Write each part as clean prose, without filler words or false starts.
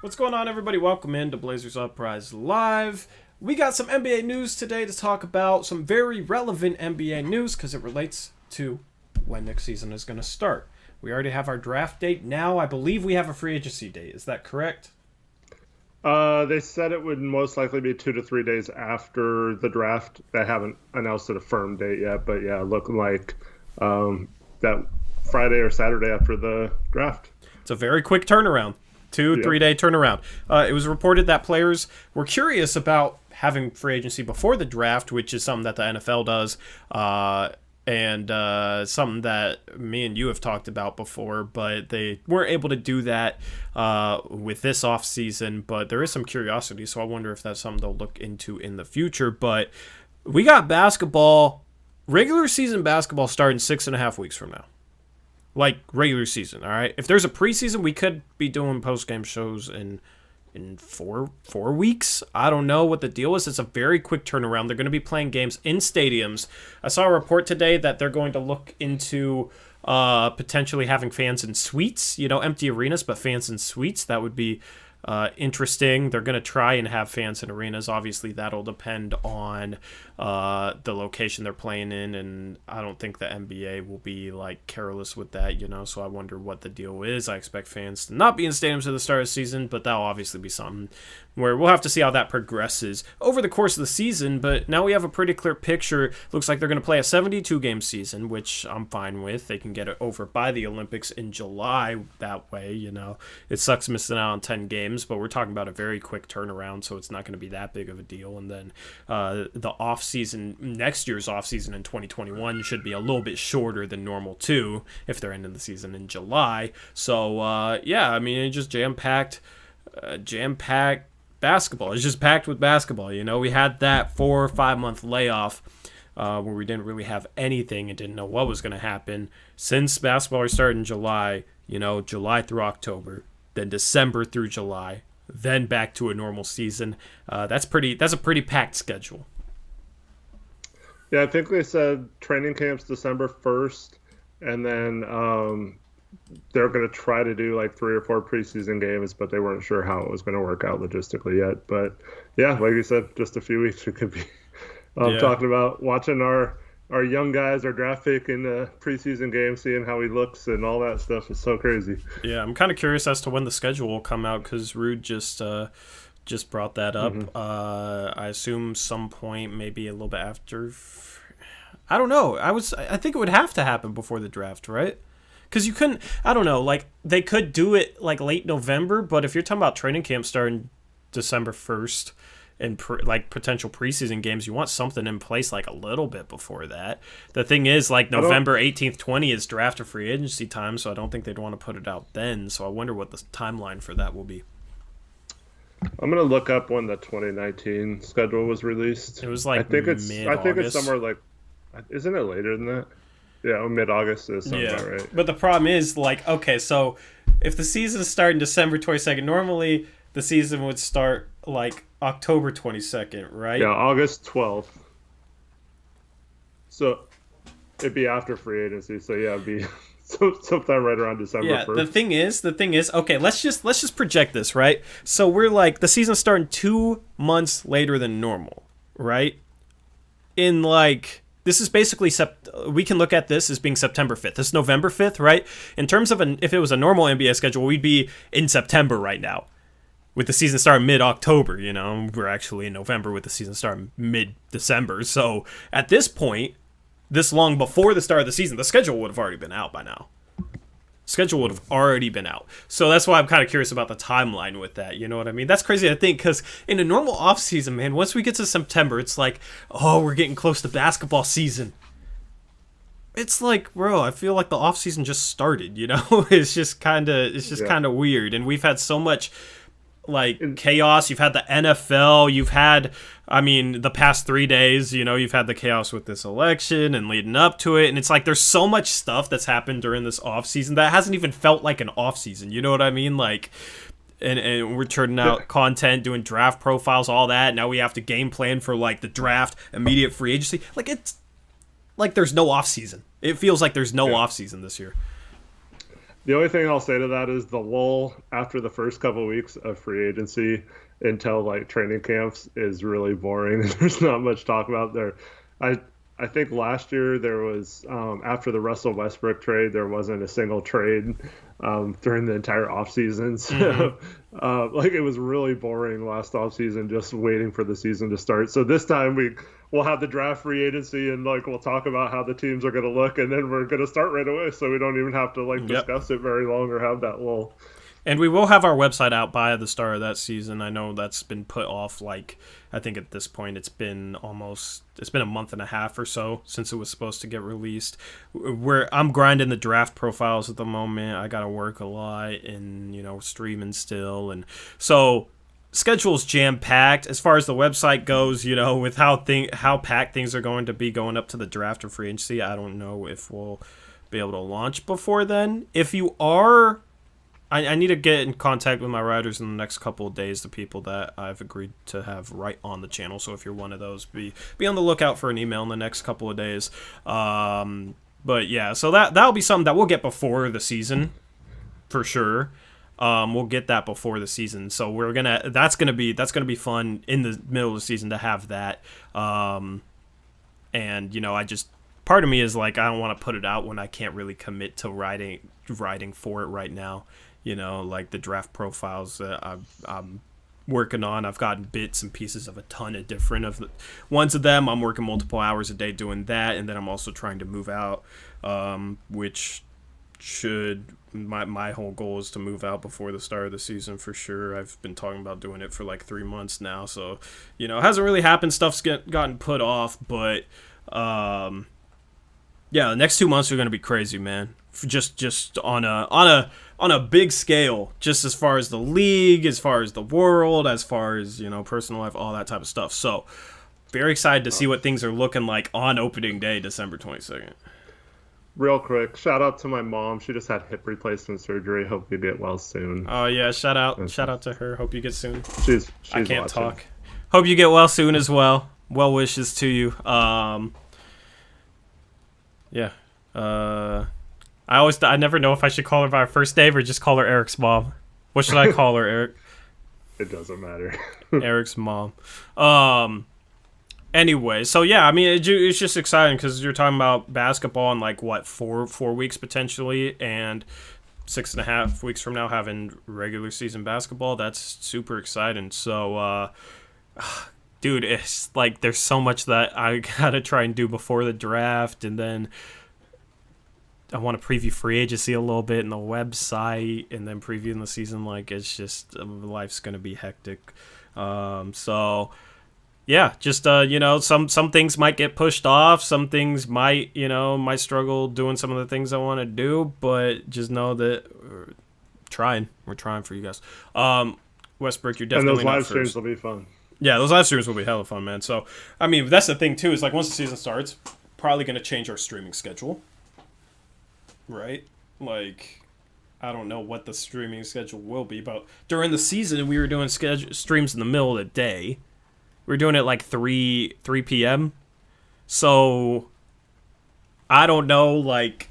What's going on, everybody? Welcome in to Blazers Uprise Live. We got some NBA news today to talk about, some very relevant NBA news because it relates to when next season is going to start. We already have our draft date now. I believe we have a free agency date. Is that correct? They said it would most likely be 2 to 3 days after the draft. They haven't announced a firm date yet, but yeah, looking like that Friday or Saturday after the draft. It's a very quick turnaround. 2-3 day turnaround. It was reported that players were curious about having free agency before the draft, which is something that the NFL does, and something that me and you have talked about before, but they weren't able to do that with this offseason. But there is some curiosity, so I wonder if that's something they'll look into in the future. But we got basketball, regular season basketball starting 6.5 weeks from now. Like regular season, all right? If there's a preseason, we could be doing post-game shows in four weeks. I don't know what the deal is. It's a very quick turnaround. They're going to be playing games in stadiums. I saw a report today that they're going to look into potentially having fans in suites, empty arenas, but fans in suites. That would be interesting. They're going to try and have fans in arenas. Obviously, that'll depend on the location they're playing in, and I don't think the NBA will be careless with that, so I wonder what the deal is. I expect fans to not be in stadiums at the start of the season, but that'll obviously be something where we'll have to see how that progresses over the course of the season. But now we have a pretty clear picture. Looks like they're going to play a 72-game season, which I'm fine with. They can get it over by the Olympics in July that way. It sucks missing out on 10 games, but we're talking about a very quick turnaround, so it's not going to be that big of a deal. And then the next year's off season in 2021 should be a little bit shorter than normal too, if they're ending the season in July. So it just jam-packed basketball. It's just packed with basketball. We had that 4 or 5 month layoff where we didn't really have anything and didn't know what was going to happen. Since basketball started in July, July through October, then December through July, then back to a normal season. That's a pretty packed schedule. Yeah, I think they said training camp's December 1st, and then they're going to try to do 3 or 4 preseason games, but they weren't sure how it was going to work out logistically yet. But yeah, like you said, just a few weeks we could be talking about watching our young guys, our draft pick in the preseason game, seeing how he looks and all that stuff is so crazy. Yeah, I'm kind of curious as to when the schedule will come out because Rude just brought that up. Mm-hmm. I assume some point, maybe a little bit after. I don't know. I think it would have to happen before the draft, right? Because you couldn't. I don't know. They could do it late November, but if you're talking about training camp starting December 1st and potential preseason games, you want something in place a little bit before that. The thing is, November 18th, 20th is draft or free agency time, so I don't think they'd want to put it out then. So I wonder what the timeline for that will be. I'm gonna look up when the 2019 schedule was released. It was mid-August. I think it's somewhere isn't it later than that? Yeah, mid-August is something about right. But the problem is okay, so if the season started December 22nd, normally the season would start October 22nd, right? Yeah, August 12th. So it'd be after free agency. So yeah, it'd be sometime right around December 1st. The thing is, okay, let's just project this, right? So we're the season's starting 2 months later than normal, right? In this is basically we can look at this as being September 5th. This is November 5th, right? In terms of if it was a normal NBA schedule, we'd be in September right now, with the season starting mid-October. We're actually in November with the season starting mid-December. So at this point, this long before the start of the season, the schedule would have already been out by now. Schedule would have already been out. So that's why I'm kind of curious about the timeline with that. You know what I mean? That's crazy to think because in a normal offseason, man, once we get to September, it's we're getting close to basketball season. It's bro, I feel like the offseason just started, It's just kind of weird. And we've had so much chaos. You've had the NFL. You've had, the past 3 days, you've had the chaos with this election and leading up to it. And it's there's so much stuff that's happened during this off season that hasn't even felt like an off season. You know what I mean? And we're turning out content, doing draft profiles, all that. Now we have to game plan for the draft, immediate free agency. It's there's no off season. It feels like there's no off season this year. The only thing I'll say to that is the lull after the first couple of weeks of free agency until like training camps is really boring. There's not much talk about there. I I think last year there was after the Russell Westbrook trade, there wasn't a single trade during the entire offseason. So like it was really boring last offseason, just waiting for the season to start. So this time we'll have the draft free agency and like we'll talk about how the teams are going to look, and then we're going to start right away. So we don't even have to like discuss it very long or have that little. And we will have our website out by the start of that season. I know that's been put off, like, I think at this point it's been a month and a half or so since it was supposed to get released. I'm grinding the draft profiles at the moment. I got to work a lot and, streaming still. And so schedule's jam-packed. As far as the website goes, with how packed things are going to be going up to the draft or free agency, I don't know if we'll be able to launch before then. If you are... I need to get in contact with my writers in the next couple of days, the people that I've agreed to have write on the channel. So if you're one of those, be on the lookout for an email in the next couple of days. But yeah, so that'll be something that we'll get before the season, for sure. We'll get that before the season. So that's gonna be fun in the middle of the season to have that. And part of me is like, I don't want to put it out when I can't really commit to writing for it right now. Like the draft profiles that I'm working on. I've gotten bits and pieces of a ton of different ones of them. I'm working multiple hours a day doing that, and then I'm also trying to move out, which my whole goal is to move out before the start of the season for sure. I've been talking about doing it for like 3 months now, so it hasn't really happened. Stuff's gotten put off, but yeah, the next 2 months are going to be crazy, man. Just on a big scale, just as far as the league, as far as the world, as far as personal life, all that type of stuff. So very excited to see what things are looking like on opening day, December 22nd. Real quick, shout out to my mom. She just had hip replacement surgery. Hope you get well soon. Oh yeah, shout out to her. Hope you get soon. She's I can't watching. talk. Hope you get well soon as well. Well wishes to you. Yeah. I never know if I should call her by her first name or just call her Eric's mom. What should I call her, Eric? It doesn't matter. Eric's mom. Anyway, so yeah, I mean, it's just exciting because you're talking about basketball in like what 4 weeks potentially, and 6.5 weeks from now having regular season basketball. That's super exciting. So, dude, it's like there's so much that I gotta try and do before the draft, and then I want to preview free agency a little bit in the website, and then previewing the season. Like, it's just life's gonna be hectic. So yeah, just some things might get pushed off, some things might struggle doing some of the things I want to do, but just know that we're trying for you guys. Westbrook, you're definitely and those live not streams first. will be fun. Yeah, those live streams will be hella fun, man. So, I mean, that's the thing, too, is like once the season starts, probably going to change our streaming schedule. Right? Like, I don't know what the streaming schedule will be, but during the season, we were doing streams in the middle of the day. We were doing it like 3 p.m. So, I don't know, like,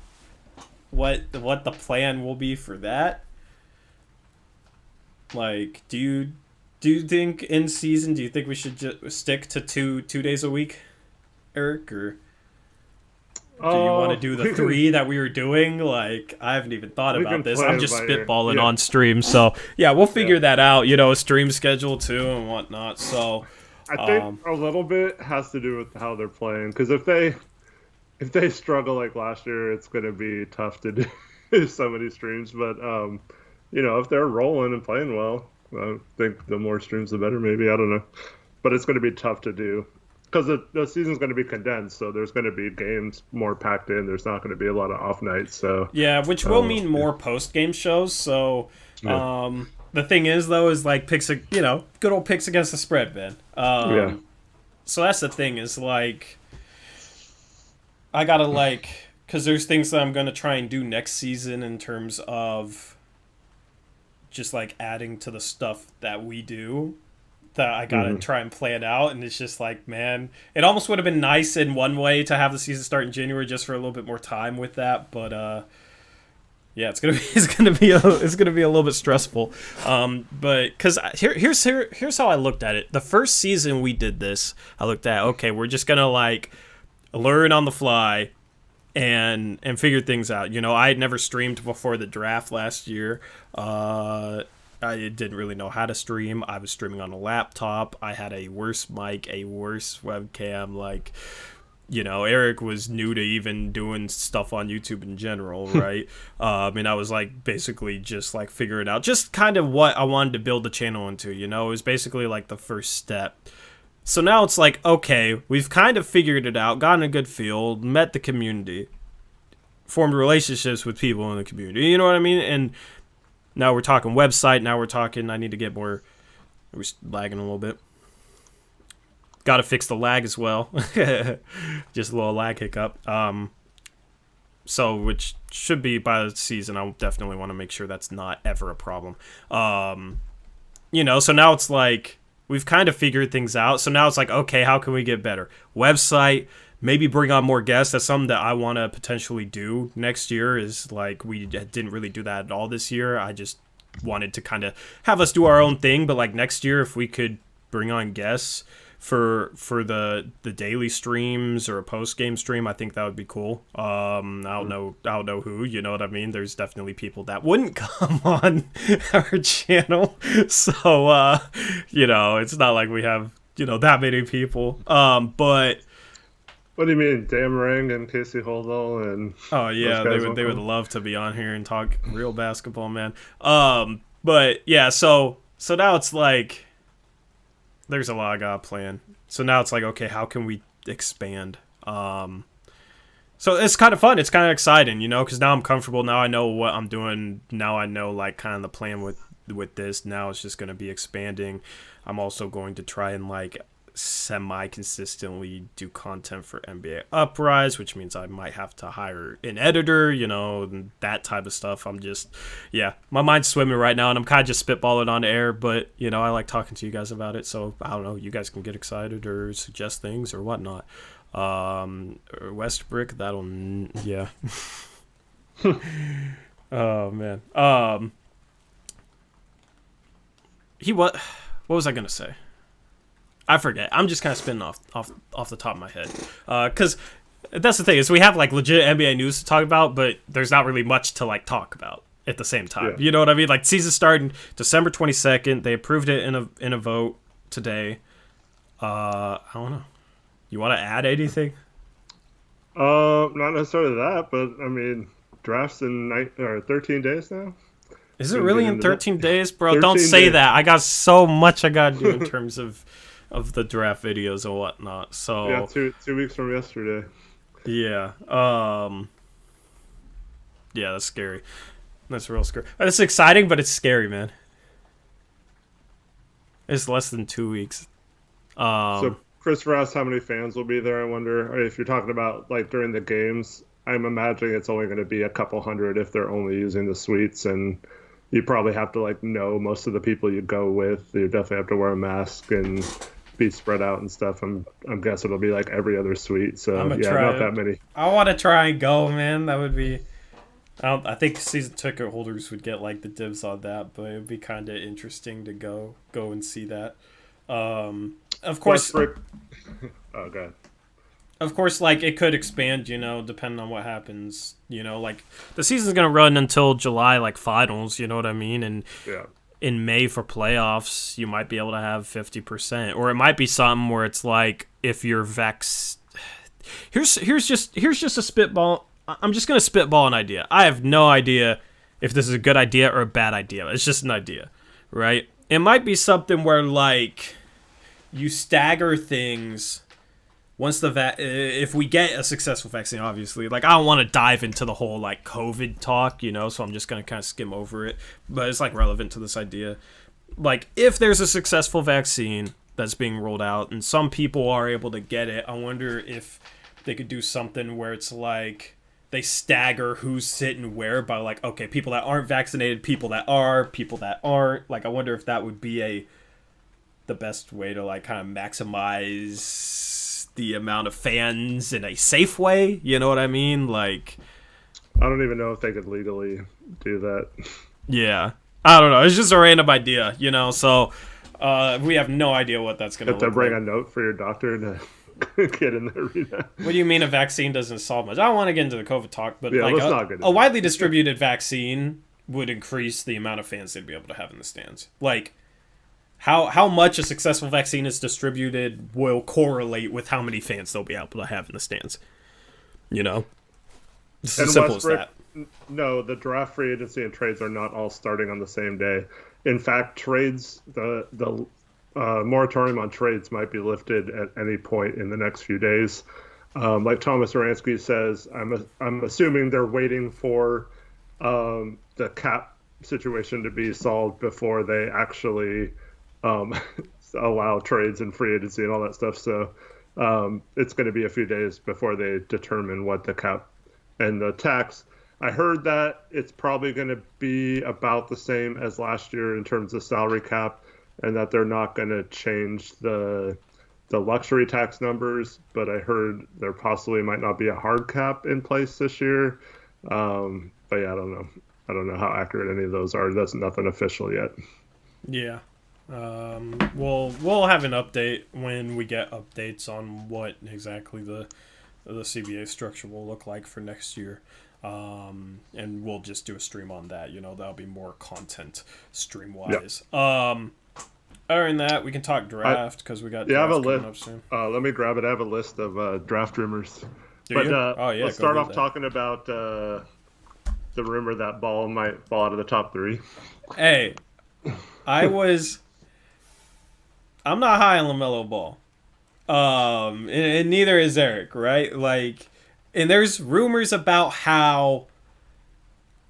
what the plan will be for that. Like, do you think in season, do you think we should just stick to two days a week, Eric, or do you want to do the 3 that we were doing? Like, I haven't even thought about this. I'm just spitballing on stream. So, yeah, we'll figure that out, a stream schedule too and whatnot. So, I think a little bit has to do with how they're playing, because if they struggle like last year, it's going to be tough to do so many streams. But, if they're rolling and playing well, I think the more streams, the better, maybe. I don't know. But it's going to be tough to do because the season's going to be condensed, so there's going to be games more packed in. There's not going to be a lot of off nights. So yeah, which will mean more post-game shows. So the thing is, though, is like good old picks against the spread, man. So that's the thing is like I got to because there's things that I'm going to try and do next season in terms of just like adding to the stuff that we do that I gotta try and plan out, and it's just like, man, it almost would have been nice in one way to have the season start in January just for a little bit more time with that, but Yeah, it's gonna be a little bit stressful, but because here's how I looked at it. The first season we did this, I looked at, okay, we're just gonna like learn on the fly and figure things out. You know, I had never streamed before the draft last year. I didn't really know how to stream. I was streaming on a laptop. I had a worse mic, a worse webcam. Like, you know, Eric was new to even doing stuff on YouTube in general, right? And I was like basically just like figuring out just kind of what I wanted to build the channel into. You know, it was basically like the first step. So now it's like, okay, we've kind of figured it out, gotten a good feel, met the community, formed relationships with people in the community. You know what I mean? And now we're talking website. Now we're talking, I need to get more, we're lagging a little bit. Got to fix the lag as well. Just a little lag hiccup. So, which should be by the season. I definitely want to make sure that's not ever a problem. You know, so now it's like, we've kind of figured things out. So now it's like, okay, how can we get better? Website, maybe bring on more guests. That's something that I want to potentially do next year, is like, we didn't really do that at all this year. I just wanted to kind of have us do our own thing. But like next year, if we could bring on guests for the daily streams or a post-game stream, I think that would be cool. I don't know who, you know what I mean? There's definitely people that wouldn't come on our channel. So, you know, it's not like we have, you know, that many people. But what do you mean, Damarang and Casey Holdall and? Oh yeah, they would love to be on here and talk real basketball, man. But yeah, so now it's like there's a lot I got planned. So now it's like, okay, how can we expand? So it's kind of fun. It's kind of exciting, you know, because now I'm comfortable. Now I know what I'm doing. Now I know like kind of the plan with this. Now it's just going to be expanding. I'm also going to try and like semi-consistently do content for NBA Uprise, which means I might have to hire an editor, you know, and that type of stuff. I'm just, yeah, my mind's swimming right now, and I'm kind of just spitballing on air, but, you know, I like talking to you guys about it, so I don't know, you guys can get excited or suggest things or whatnot. Westbrick, yeah. Oh, man. What was I going to say? I forget. I'm just kind of spinning off the top of my head. Because that's the thing, is we have like legit NBA news to talk about, but there's not really much to like talk about at the same time. Yeah. You know what I mean? Like, season starting December 22nd. They approved it in a vote today. I don't know. You want to add anything? Not necessarily that, but I mean, draft's in 13 days now. Is it really in 13 days, bro? Don't say days. That. I got so much I got to do in terms of the draft videos and whatnot. So yeah, two weeks from yesterday. Yeah. Yeah, that's scary. That's real scary. It's exciting, but it's scary, man. It's less than 2 weeks. So Christopher asked how many fans will be there. I wonder if you're talking about like during the games. I'm imagining it's only going to be a couple hundred if they're only using the suites, and you probably have to like know most of the people you go with. You definitely have to wear a mask and be spread out and stuff. I'm guessing it'll be like every other suite. So yeah, not that many. I want to try and go, man. That would be. I think season ticket holders would get like the dibs on that, but it would be kind of interesting to go and see that. Of course. Oh, God. Of course, like, it could expand, you know, depending on what happens. You know, like, the season's going to run until July, like, finals, you know what I mean? And yeah. In May for playoffs, you might be able to have 50%. Or it might be something where it's like, if you're Here's just a spitball. I'm just going to spitball an idea. I have no idea if this is a good idea or a bad idea. It's just an idea, right? It might be something where, like, you stagger things once if we get a successful vaccine, obviously. Like, I don't want to dive into the whole like COVID talk, you know, so I'm just going to kind of skim over it, but it's like relevant to this idea. Like, if there's a successful vaccine that's being rolled out and some people are able to get it, I wonder if they could do something where it's like they stagger who's sitting where by like, okay, people that aren't vaccinated, people that are, people that aren't. Like, I wonder if that would be the best way to like kind of maximize the amount of fans in a safe way, you know what I mean? Like, I don't even know if they could legally do that. Yeah. I don't know. It's just a random idea, so we have no idea what that's going to Have look to bring like. a note for your doctor to get in the arena. What do you mean a vaccine doesn't solve much? I don't want to get into the COVID talk, but Yeah, like let's not get into a widely distributed vaccine would increase the amount of fans they'd be able to have in the stands. Like, how much a successful vaccine is distributed will correlate with how many fans they'll be able to have in the stands. It's as simple as that. No, the draft, free agency, and trades are not all starting on the same day. In fact, trades, the moratorium on trades might be lifted at any point in the next few days. Like Thomas Oransky says, I'm assuming they're waiting for the cap situation to be solved before they actually allow trades and free agency and all that stuff. So it's going to be a few days before they determine what the cap and the tax. I heard that it's probably going to be about the same as last year in terms of salary cap, and that they're not going to change the luxury tax numbers. But I heard there possibly might not be a hard cap in place this year. But yeah, I don't know. I don't know how accurate any of those are. That's nothing official yet. Yeah. We'll have an update when we get updates on what exactly the CBA structure will look like for next year. And we'll just do a stream on that. That'll be more content stream wise. Yep. Other than that, we can talk draft because we got draft coming up soon. Let me grab it. I have a list of draft rumors. Let's start off talking about the rumor that Ball might fall out of the top 3. Hey, I'm not high on LaMelo Ball. And neither is Eric, right? Like, and there's rumors about how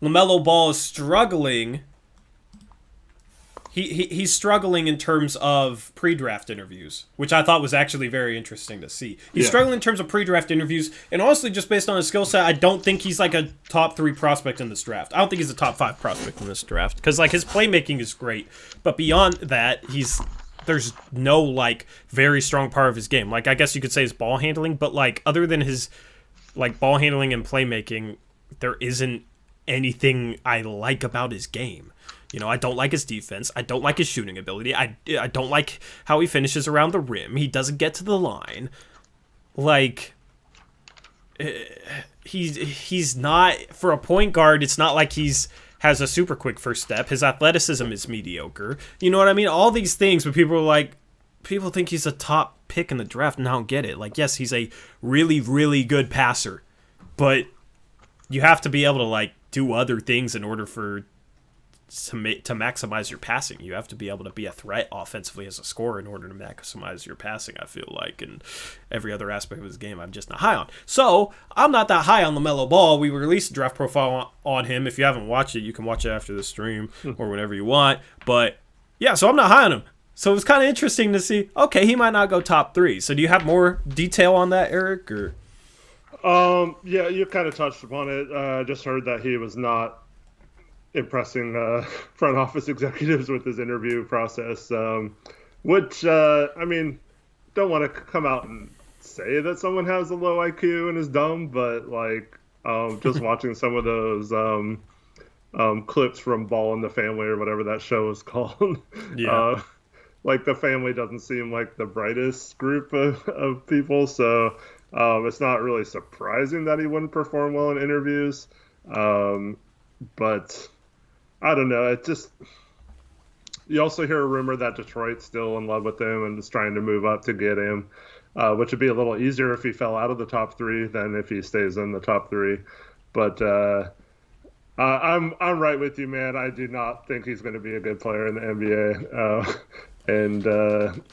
LaMelo Ball is struggling. He's struggling in terms of pre-draft interviews, which I thought was actually very interesting to see. He's struggling in terms of pre-draft interviews, and honestly, just based on his skill set, I don't think he's like a top 3 prospect in this draft. I don't think he's a top 5 prospect in this draft, because like his playmaking is great, but beyond that, there's no like very strong part of his game. Like I guess you could say his ball handling, but like other than his like ball handling and playmaking, there isn't anything I like about his game. I don't like his defense. I don't like his shooting ability. I don't like how he finishes around the rim. He doesn't get to the line. Like, he's not, for a point guard, it's not like has a super quick first step. His athleticism is mediocre. You know what I mean? All these things, but people think he's a top pick in the draft, and I don't get it. Like, yes, he's a really, really good passer, but you have to be able to, like, do other things in order to maximize your passing. You have to be able to be a threat offensively as a scorer in order to maximize your passing, I feel like, and every other aspect of his game I'm just not high on. So, I'm not that high on LaMelo Ball. We released a draft profile on him. If you haven't watched it, you can watch it after the stream or whenever you want. But, yeah, so I'm not high on him. So, it was kind of interesting to see, okay, he might not go top 3. So, do you have more detail on that, Eric? Or? Yeah, you kind of touched upon it. I just heard that he was not impressing front office executives with his interview process, which I mean, don't want to come out and say that someone has a low IQ and is dumb, but like just watching some of those clips from Ball and the Family or whatever that show is called, like the family doesn't seem like the brightest group of people, so it's not really surprising that he wouldn't perform well in interviews, but I don't know. It just, you also hear a rumor that Detroit's still in love with him and is trying to move up to get him, which would be a little easier if he fell out of the top 3 than if he stays in the top 3. But I'm right with you, man. I do not think he's going to be a good player in the NBA.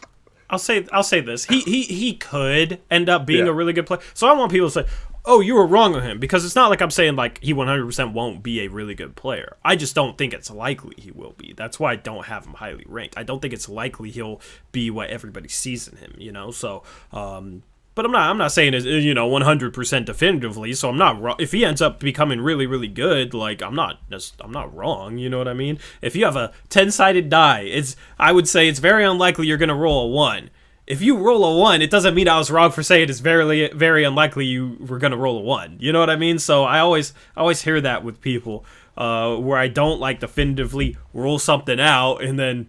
I'll say this. He could end up being a really good player. So I want people to say, oh, you were wrong on him, because it's not like I'm saying like he 100% won't be a really good player. I just don't think it's likely he will be. That's why I don't have him highly ranked. I don't think it's likely he'll be what everybody sees in him, So, but I'm not saying it, 100% definitively. So I'm not wrong. If he ends up becoming really, really good, like I'm not wrong. You know what I mean? If you have a 10-sided die, I would say it's very unlikely you're gonna roll a 1. If you roll a 1, it doesn't mean I was wrong for saying it's very, very unlikely you were going to roll a 1. You know what I mean? So I always hear that with people. where I don't like definitively rule something out and then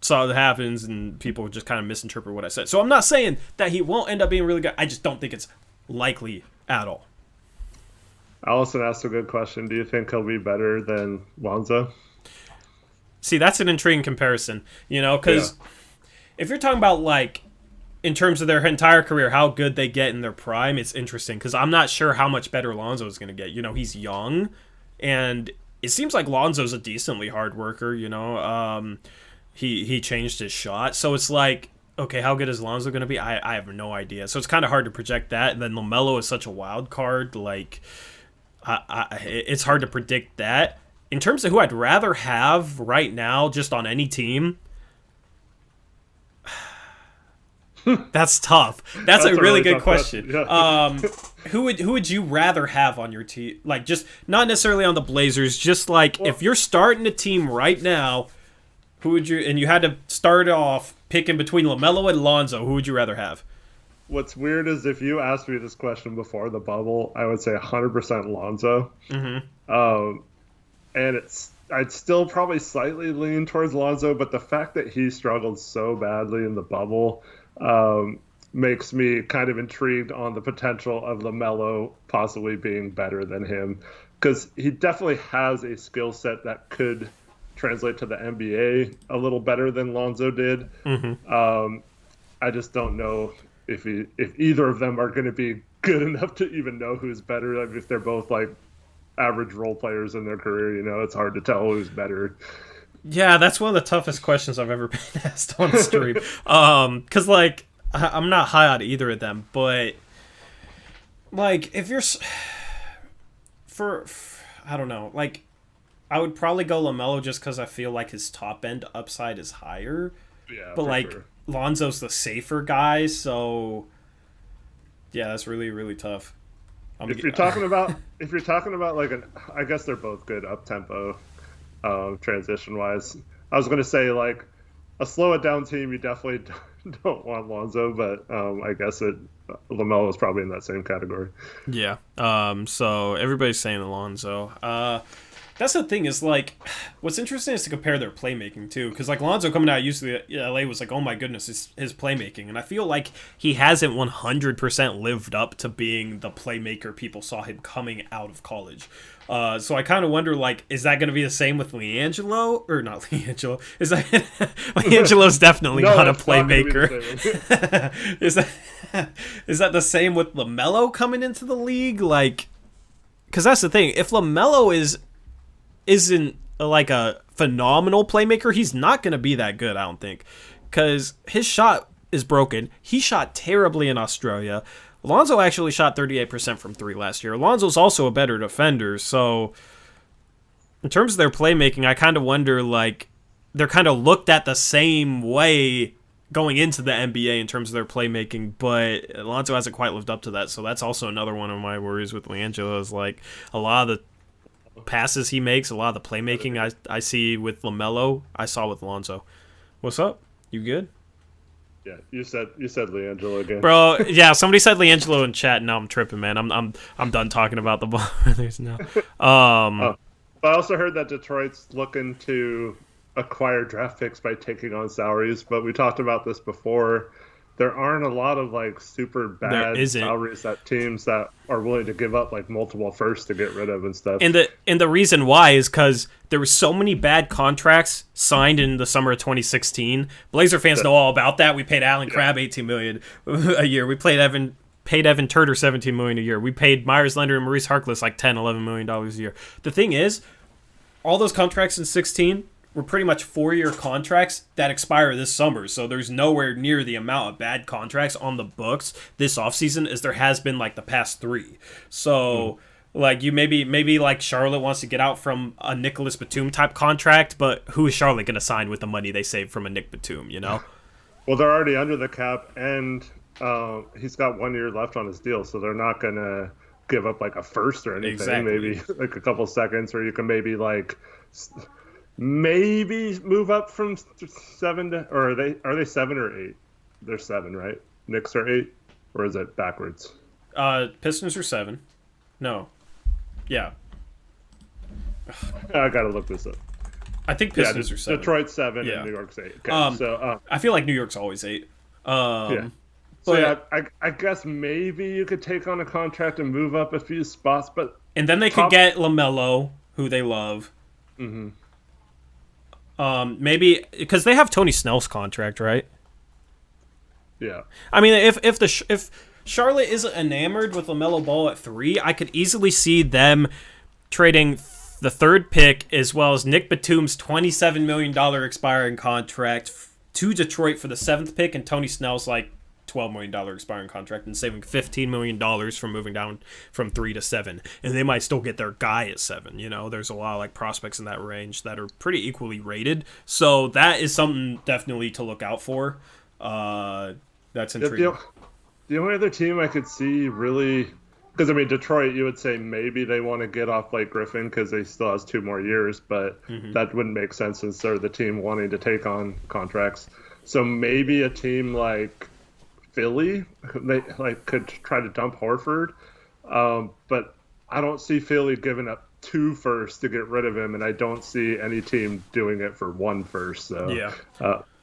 saw what happens and people just kind of misinterpret what I said. So I'm not saying that he won't end up being really good. I just don't think it's likely at all. Allison asked a good question. Do you think he'll be better than Lonzo? See, that's an intriguing comparison, because if you're talking about, like, in terms of their entire career, how good they get in their prime, it's interesting because I'm not sure how much better Lonzo is going to get. He's young, and it seems like Lonzo's a decently hard worker, He changed his shot, so it's like, okay, how good is Lonzo going to be? I have no idea. So it's kind of hard to project that, and then LaMelo is such a wild card, like, it's hard to predict that. In terms of who I'd rather have right now, just on any team, that's tough. That's a really good question. Yeah. Who would you rather have on your team? Like, just not necessarily on the Blazers, just like if you're starting a team right now, who would you? And you had to start off picking between LaMelo and Lonzo. Who would you rather have? What's weird is if you asked me this question before the bubble, I would say 100% Lonzo. Mm-hmm. And I'd still probably slightly lean towards Lonzo, but the fact that he struggled so badly in the bubble makes me kind of intrigued on the potential of LaMelo possibly being better than him, because he definitely has a skill set that could translate to the NBA a little better than Lonzo did. Mm-hmm. I just don't know if either of them are going to be good enough to even know who's better. Like, if they're both like average role players in their career, it's hard to tell who's better. Yeah, that's one of the toughest questions I've ever been asked on the stream. Because, like, I'm not high on either of them, but, like, if you're... I don't know. Like, I would probably go LaMelo just because I feel like his top-end upside is higher. Yeah, but, like, sure. Lonzo's the safer guy, so... Yeah, that's really, really tough. If you're talking about like I guess they're both good up tempo, transition wise. I was going to say, like, a slow it down team, you definitely don't want Lonzo, but I guess LaMelo is probably in that same category. Yeah. So everybody's saying Lonzo. That's the thing is, like, what's interesting is to compare their playmaking, too. Because, like, Lonzo coming out of UCLA was like, oh, my goodness, his playmaking. And I feel like he hasn't 100% lived up to being the playmaker people saw him coming out of college. So I kind of wonder, like, is that going to be the same with LiAngelo? Or not LiAngelo. Is that... LiAngelo's definitely not a playmaker. Is that the same with LaMelo coming into the league? Like... Because that's the thing. If LaMelo isn't like a phenomenal playmaker, he's not going to be that good, I don't think, because his shot is broken. He shot terribly in Australia. Lonzo actually shot 38% from three last year. Lonzo's also a better defender, so in terms of their playmaking, I kind of wonder, like, they're kind of looked at the same way going into the NBA in terms of their playmaking, but Lonzo hasn't quite lived up to that, so that's also another one of my worries with LiAngelo is, like, a lot of the passes he makes, a lot of the playmaking I see with LaMelo, I saw with Lonzo. What's up? You good? Yeah, you said LiAngelo again, bro. Yeah, somebody said LiAngelo in chat. Now I'm tripping, man. I'm done talking about the Brothers now. I also heard that Detroit's looking to acquire draft picks by taking on salaries, but we talked about this before. There aren't a lot of, like, super bad salaries that teams that are willing to give up, like, multiple firsts to get rid of and stuff. And the reason why is because there were so many bad contracts signed in the summer of 2016. Blazer fans know all about that. We paid Allen Crabbe $18 million a year. We paid Evan Turner $17 million a year. We paid Myers Leonard and Maurice Harkless like $10-11 million a year. The thing is, all those contracts in 16 were pretty much 4-year contracts that expire this summer. So there's nowhere near the amount of bad contracts on the books this offseason as there has been, like, the past 3. So, like, you maybe like Charlotte wants to get out from a Nicholas Batum type contract, but who is Charlotte going to sign with the money they saved from a Nick Batum, Well, they're already under the cap, and he's got 1 year left on his deal, so they're not going to give up, like, a first or anything. Exactly. Maybe, like, a couple seconds, or you can maybe, like... Maybe move up from 7 to, or are they 7 or 8? They're 7, right? Knicks are 8, or is it backwards? Pistons are 7. No, yeah. I gotta look this up. I think Pistons are 7. Detroit 7 Yeah. and New York's 8. Okay, so I feel like New York's always 8. yeah. So I guess maybe you could take on a contract and move up a few spots, but and then they could get LaMelo, who they love. Mm-hmm. Maybe because they have Tony Snell's contract, right? Yeah. I mean, if Charlotte isn't enamored with LaMelo Ball at 3, I could easily see them trading the 3rd pick as well as Nick Batum's $27 million expiring contract to Detroit for the 7th pick, and Tony Snell's like $12 million expiring contract, and saving $15 million from moving down from 3 to 7. And they might still get their guy at 7. You know, there's a lot of like prospects in that range that are pretty equally rated. So that is something definitely to look out for. That's intriguing. The only other team I could see really, because I mean Detroit, you would say maybe they want to get off Blake Griffin because they still has 2 more years, but that wouldn't make sense since they're the team wanting to take on contracts. So maybe a team like Philly, they like could try to dump Horford, but I don't see Philly giving up 2 firsts to get rid of him, and I don't see any team doing it for 1 first. So Yeah.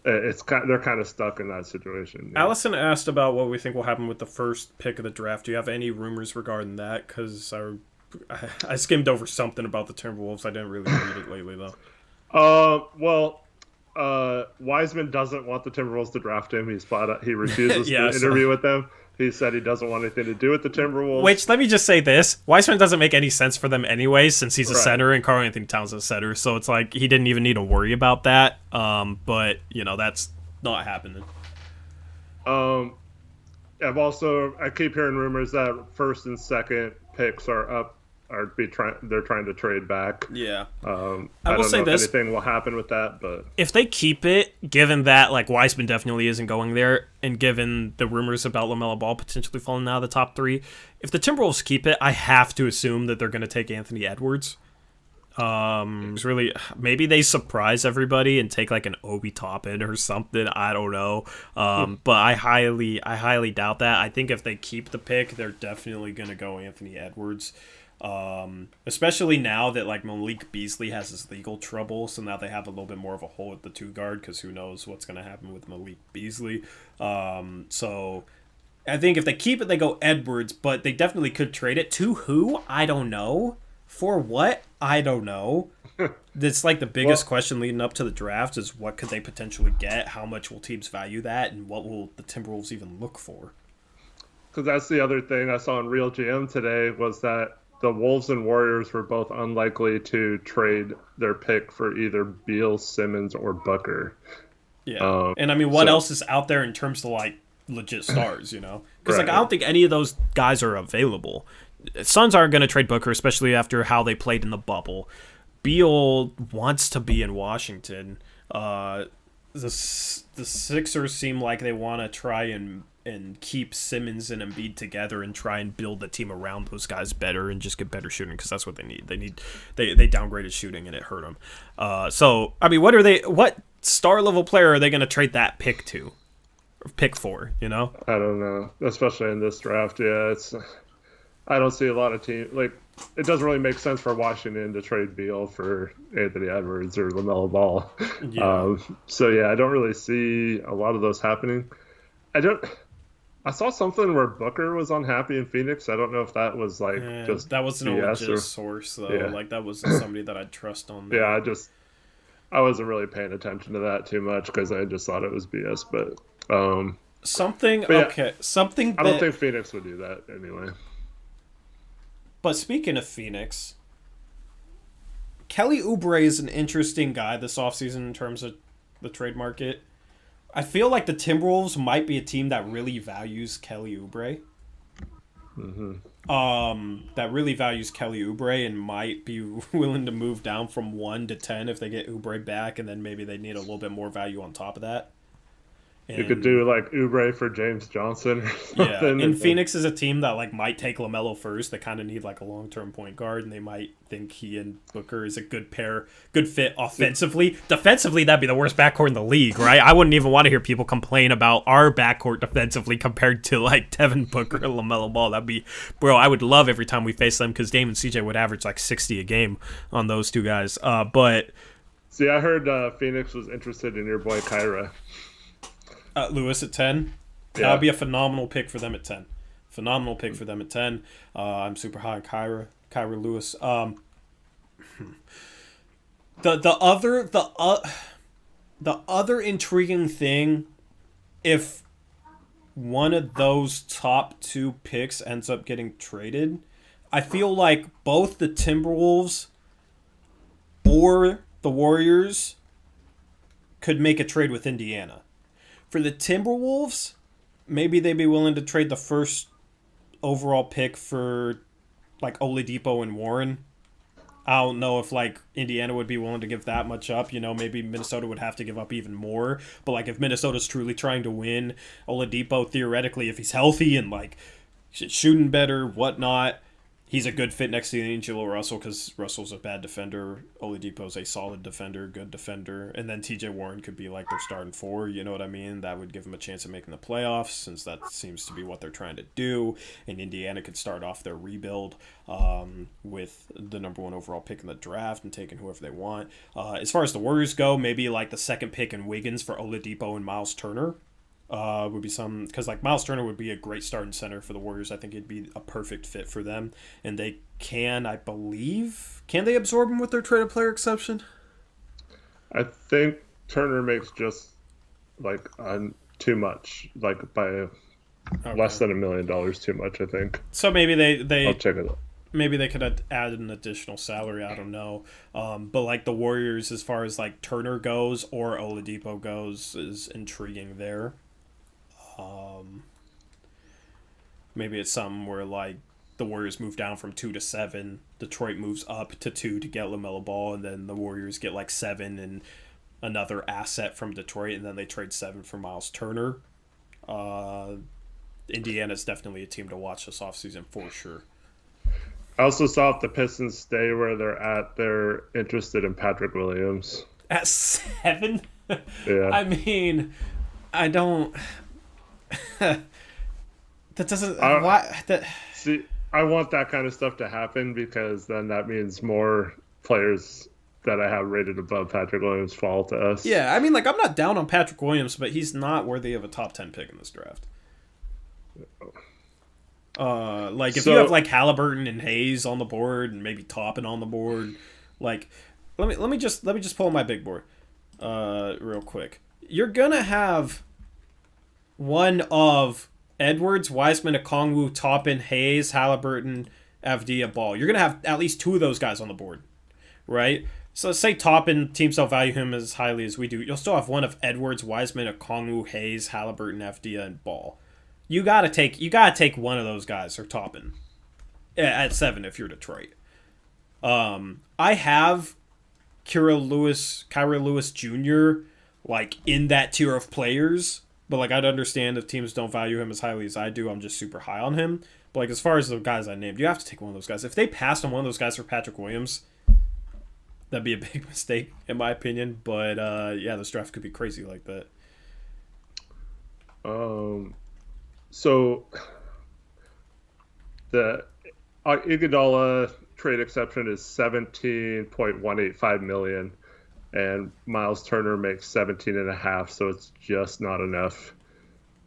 they're kind of stuck in that situation. Yeah. Allison asked about what we think will happen with the 1st pick of the draft. Do you have any rumors regarding that? Because I skimmed over something about the Timberwolves. I didn't really read it lately, though. Wiseman doesn't want the Timberwolves to draft him. He refuses Yeah, to interview with them. He said he doesn't want anything to do with the Timberwolves. Which, let me just say this. Wiseman doesn't make any sense for them anyway, since he's a Right. center and Karl Anthony Towns is a center. So it's like he didn't even need to worry about that. But, you know, that's not happening. I keep hearing rumors that 1st and 2nd picks are up. They're trying to trade back. Yeah. I will don't say know this. if anything will happen with that, but If they keep it, given that like Wiseman definitely isn't going there, and given the rumors about LaMelo Ball potentially falling out of the top 3, if the Timberwolves keep it, I have to assume that they're going to take Anthony Edwards. It's really, maybe they surprise everybody and take like an Obi Toppin or something. I don't know. But I highly doubt that. I think if they keep the pick, they're definitely going to go Anthony Edwards. Especially now that like Malik Beasley has his legal trouble, so now they have a little bit more of a hole at the 2 guard, because who knows what's going to happen with Malik Beasley. So I think if they keep it, they go Edwards, but they definitely could trade it to who? I don't know. For what? I don't know. That's like the biggest question leading up to the draft is what could they potentially get? How much will teams value that? And what will the Timberwolves even look for? because that's the other thing I saw in Real GM today was that the Wolves and Warriors were both unlikely to trade their pick for either Beal, Simmons, or Booker. Yeah. And I mean, what else is out there in terms of like legit stars, you know? Because Right. like I don't think any of those guys are available. Suns aren't going to trade Booker, especially after how they played in the bubble. Beal wants to be in Washington. The Sixers seem like they want to try and keep Simmons and Embiid together and try and build the team around those guys better and just get better shooting, because that's what they need. They downgraded shooting and it hurt them. So I mean, what star level player are they going to trade that pick to? Or pick for? You know? I don't know, especially in this draft. Yeah, I don't see a lot of teams like. It doesn't really make sense for Washington to trade Beal for Anthony Edwards or LaMelo Ball. Yeah. So yeah, I don't really see a lot of those happening. I saw something where Booker was unhappy in Phoenix. I don't know if that was like just that wasn't a BS legit or- source though. Yeah. Like that wasn't somebody that I'd trust on that. Yeah, I wasn't really paying attention to that too much because I just thought it was BS. But Something yeah, okay. Something I don't that- think Phoenix would do that anyway. But speaking of Phoenix, Kelly Oubre is an interesting guy this offseason in terms of the trade market. I feel like the Timberwolves might be a team that really values Kelly Oubre. That really values Kelly Oubre and might be willing to move down from 1 to 10 if they get Oubre back, and then maybe they need a little bit more value on top of that. You could And do like Oubre for James Johnson or yeah, something. and Phoenix is a team that like might take LaMelo first. They kind of need like a long-term point guard, and they might think he and Booker is a good pair, good fit offensively. Defensively, that'd be the worst backcourt in the league, right? I wouldn't even want to hear people complain about our backcourt defensively compared to like Devin Booker and LaMelo Ball. That'd be, bro. I would love every time we face them because Dame and CJ would average like 60 a game on those two guys. But See, I heard Phoenix was interested in your boy Kyra. Lewis at 10. Yeah. That would be a phenomenal pick for them at 10. Phenomenal pick for them at 10. I'm super high on Kyra Lewis. The other intriguing thing, if one of those top two picks ends up getting traded, I feel like both the Timberwolves or the Warriors could make a trade with Indiana. For the Timberwolves, maybe they'd be willing to trade the first overall pick for like Oladipo and Warren. I don't know if like Indiana would be willing to give that much up. You know, maybe Minnesota would have to give up even more. But like if Minnesota's truly trying to win, Oladipo theoretically, if he's healthy and like shooting better, whatnot, he's a good fit next to D'Angelo Russell because Russell's a bad defender. Oladipo's a solid defender, good defender. And then TJ Warren could be like their starting four, you know what I mean? That would give them a chance of making the playoffs since that seems to be what they're trying to do. And Indiana could start off their rebuild with the number one overall pick in the draft and taking whoever they want. As far as the Warriors go, maybe like the second pick in Wiggins for Oladipo and Miles Turner. Would be some because like Miles Turner would be a great starting center for the Warriors. I think it'd be a perfect fit for them, and they can, I believe, can they absorb him with their traded player exception? I think Turner makes just like too much, like by less than $1 million too much. I think. So maybe they I'll check it out. Maybe they could add an additional salary. I don't know. But like the Warriors, as far as like Turner goes or Oladipo goes, is intriguing there. Maybe it's something where like the Warriors move down from 2 to 7, Detroit moves up to 2 to get LaMelo Ball, and then the Warriors get like 7 and another asset from Detroit, and then they trade 7 for Miles Turner. Indiana's definitely a team to watch this offseason for sure. I also saw if the Pistons stay where they're at, they're interested in Patrick Williams. At 7? Yeah. I mean, I don't. That doesn't. Why? That. See, I want that kind of stuff to happen because then that means more players that I have rated above Patrick Williams fall to us. Yeah, I mean, like, I'm not down on Patrick Williams, but he's not worthy of a top 10 pick in this draft. Like, if you have, like, Halliburton and Hayes on the board and maybe Toppin on the board, like, let me just pull my big board real quick. You're going to have one of Edwards, Wiseman, Okongwu, Toppin, Hayes, Halliburton, Avdija, Ball. You're going to have at least 2 of those guys on the board, right? So say Toppin, teams don't value him as highly as we do. You'll still have one of Edwards, Wiseman, Okongwu, Hayes, Halliburton, Avdija, and Ball. You gotta take one of those guys or Toppin at 7 if you're Detroit. I have Kira Lewis Jr. like in that tier of players, but like I'd understand if teams don't value him as highly as I do. I'm just super high on him. But like as far as the guys I named, you have to take one of those guys. If they passed on one of those guys for Patrick Williams, that'd be a big mistake in my opinion. But yeah, this draft could be crazy like that. So the Iguodala trade exception is $17.185 million, and Miles Turner makes 17.5, so it's just not enough.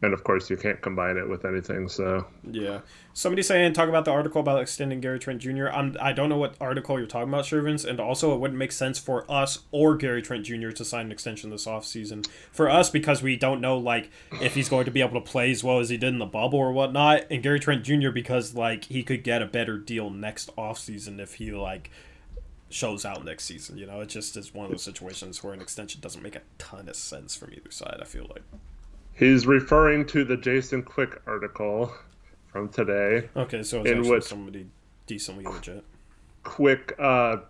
And of course, you can't combine it with anything. So yeah, somebody saying talk about the article about extending Gary Trent Jr. I don't know what article you're talking about, Shervins, and also it wouldn't make sense for us or Gary Trent Jr. to sign an extension this offseason. For us, because we don't know like if he's going to be able to play as well as he did in the bubble or whatnot, and Gary Trent Jr. because like he could get a better deal next offseason if he like shows out next season. You know, it just is one of those situations where an extension doesn't make a ton of sense from either side. I feel like. He's referring to the Jason Quick article from today. Okay, so it's actually somebody decently legit. Quick,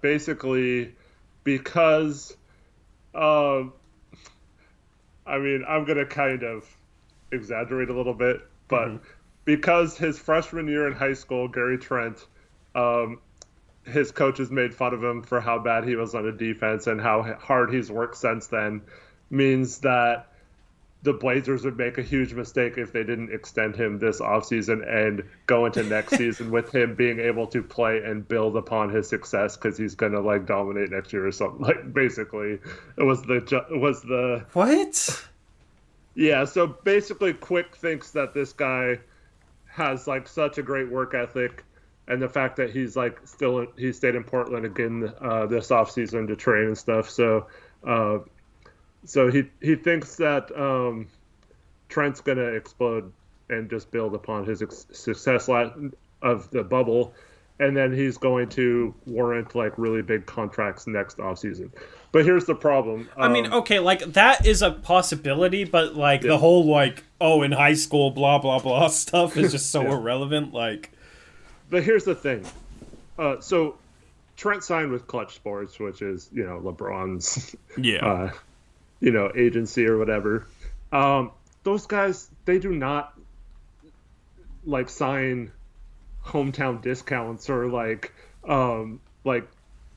basically, because I I mean, I'm gonna kind of exaggerate a little bit, but because his freshman year in high school, Gary Trent, his coaches made fun of him for how bad he was on the defense and how hard he's worked since then, means that the Blazers would make a huge mistake if they didn't extend him this offseason and go into next season with him being able to play and build upon his success, because he's going to like dominate next year or something. Like, basically, it was the What? Yeah, so basically Quick thinks that this guy has like such a great work ethic, and the fact that he's like he stayed in Portland again this offseason to train and stuff. So he thinks that Trent's gonna explode and just build upon his success of the bubble, and then he's going to warrant like really big contracts next offseason. But here's the problem. I mean, okay, like that is a possibility, but like the whole like in high school blah blah blah stuff is just so irrelevant. Like, but here's the thing. So Trent signed with Clutch Sports, which is LeBron's agency or whatever. Those guys, they do not like sign hometown discounts or like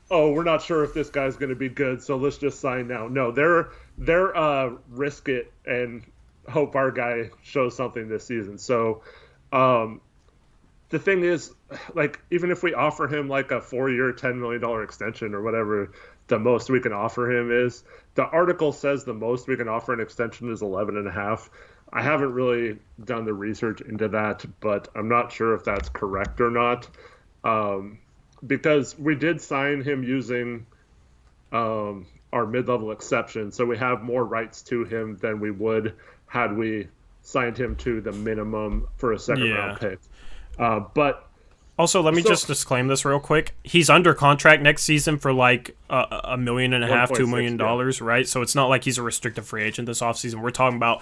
we're not sure if this guy's going to be good, so let's just sign now. No, they're risk it and hope our guy shows something this season. So the thing is, like, even if we offer him like a 4-year $10 million extension or whatever the most we can offer him is, the article says the most we can offer an extension is 11.5. I haven't really done the research into that, but I'm not sure if that's correct or not. Because we did sign him using our mid-level exception, so we have more rights to him than we would had we signed him to the minimum for a second-round pick. But also, let me just disclaim this real quick. He's under contract next season for like $1.5 million, $2 million, right? So it's not like he's a restricted free agent this offseason. We're talking about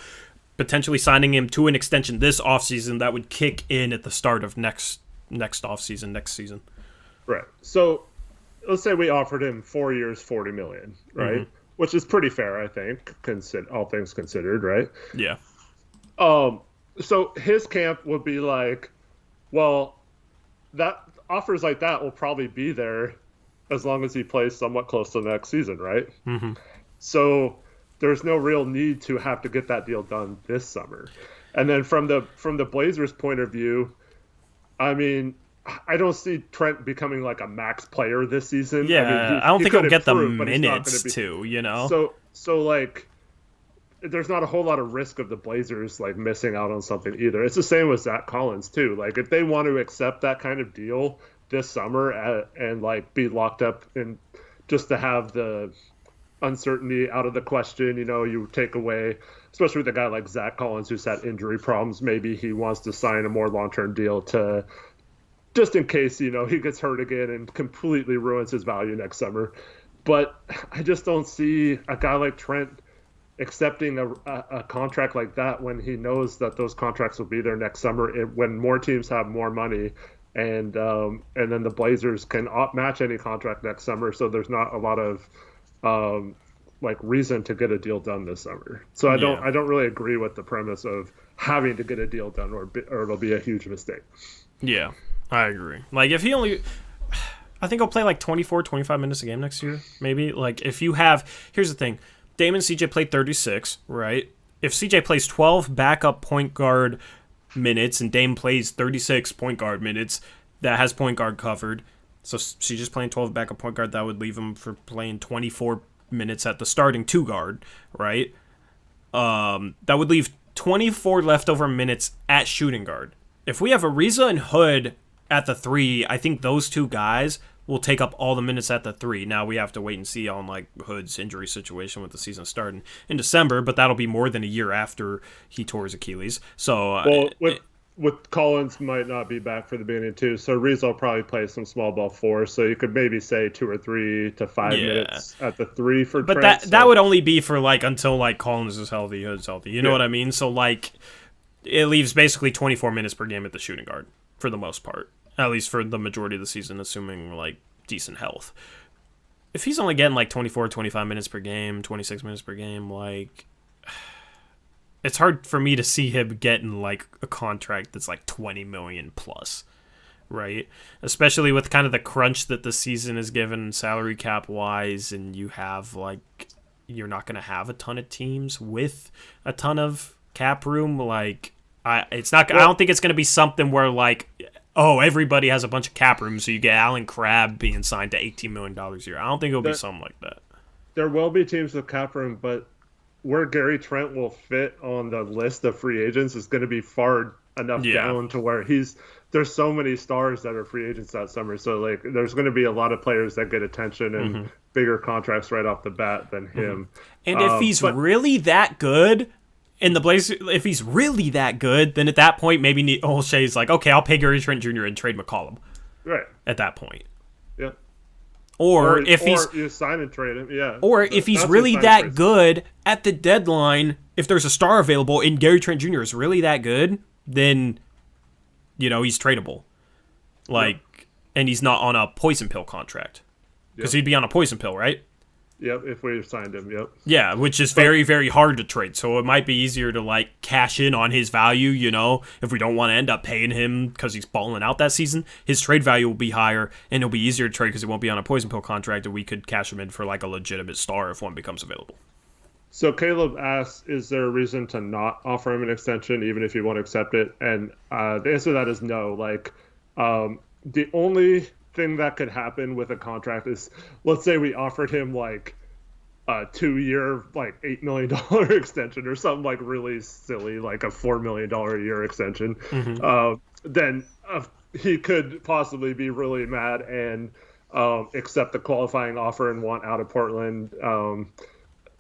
potentially signing him to an extension this offseason that would kick in at the start of next offseason, next season. Right. So let's say we offered him 4 years, $40 million, right? Which is pretty fair, I think, all things considered, right? Yeah. So his camp would be like, well, that offers like that will probably be there as long as he plays somewhat close to the next season, right? So there's no real need to have to get that deal done this summer. And then from the Blazers' point of view, I mean, I don't see Trent becoming like a max player this season. Yeah, I mean, I don't think he'll get the improve, minutes too. So like, there's not a whole lot of risk of the Blazers like missing out on something either. It's the same with Zach Collins too. Like, if they want to accept that kind of deal this summer and like be locked up and just to have the uncertainty out of the question, you take away, especially with a guy like Zach Collins who's had injury problems, maybe he wants to sign a more long-term deal to just in case, he gets hurt again and completely ruins his value next summer. But I just don't see a guy like Trent accepting a contract like that when he knows that those contracts will be there next summer, when more teams have more money, and then the Blazers can match any contract next summer. So there's not a lot of like reason to get a deal done this summer. So I don't really agree with the premise of having to get a deal done or it'll be a huge mistake. Yeah, I agree. Like, if he only, I think he'll play like 24, 25 minutes a game next year, maybe. Like, if you have, here's the thing, Dame and CJ played 36, right? If CJ plays 12 backup point guard minutes and Dame plays 36 point guard minutes, that has point guard covered. So CJ's playing 12 backup point guard, that would leave him for playing 24 minutes at the starting 2 guard, right? That would leave 24 leftover minutes at shooting guard. If we have Ariza and Hood at the 3, I think those 2 guys will take up all the minutes at the 3. Now we have to wait and see on like Hood's injury situation with the season starting in December, but that'll be more than a year after he tore his Achilles. So with Collins might not be back for the beginning too, so Ariza will probably play some small ball 4. So you could maybe say 2 or 3 to 5 minutes at the 3 for. But Trent, that would only be for like until like Collins is healthy, Hood's healthy. You know what I mean? So like, it leaves basically 24 minutes per game at the shooting guard for the most part, at least for the majority of the season, assuming like decent health. If he's only getting like 24, 25 minutes per game, 26 minutes per game, like, it's hard for me to see him getting like a contract that's like 20 million plus, right? Especially with kind of the crunch that the season is given salary cap wise, and you have like you're not going to have a ton of teams with a ton of cap room. Like I don't think it's going to be something where like, oh, everybody has a bunch of cap room, so you get Alan Crabb being signed to $18 million a year. I don't think it'll be something like that. There will be teams with cap room, but where Gary Trent will fit on the list of free agents is going to be far enough down to where there's so many stars that are free agents that summer. So like there's going to be a lot of players that get attention and bigger contracts right off the bat than him. And if he's really that good, and the Blazers, if he's really that good, then at that point maybe O'Shea's like, okay, I'll pay Gary Trent Jr. and trade McCollum. Right. At that point. Yeah. Or you sign and trade him, yeah. Or if he's really that good at the deadline, if there's a star available and Gary Trent Jr. is really that good, then he's tradable. Like, and he's not on a poison pill contract. Because he'd be on a poison pill, right? Yep, if we signed him, yep. Yeah, which is very, very hard to trade. So it might be easier to, like, cash in on his value, if we don't want to end up paying him because he's balling out that season. His trade value will be higher, and it'll be easier to trade because he won't be on a poison pill contract, and we could cash him in for, like, a legitimate star if one becomes available. So Caleb asks, is there a reason to not offer him an extension even if you won't accept it? And the answer to that is no. Like, the only thing that could happen with a contract is, let's say we offered him like a 2-year, like $8 million extension or something like really silly, like a $4 million a year extension. Then he could possibly be really mad and accept the qualifying offer and want out of Portland.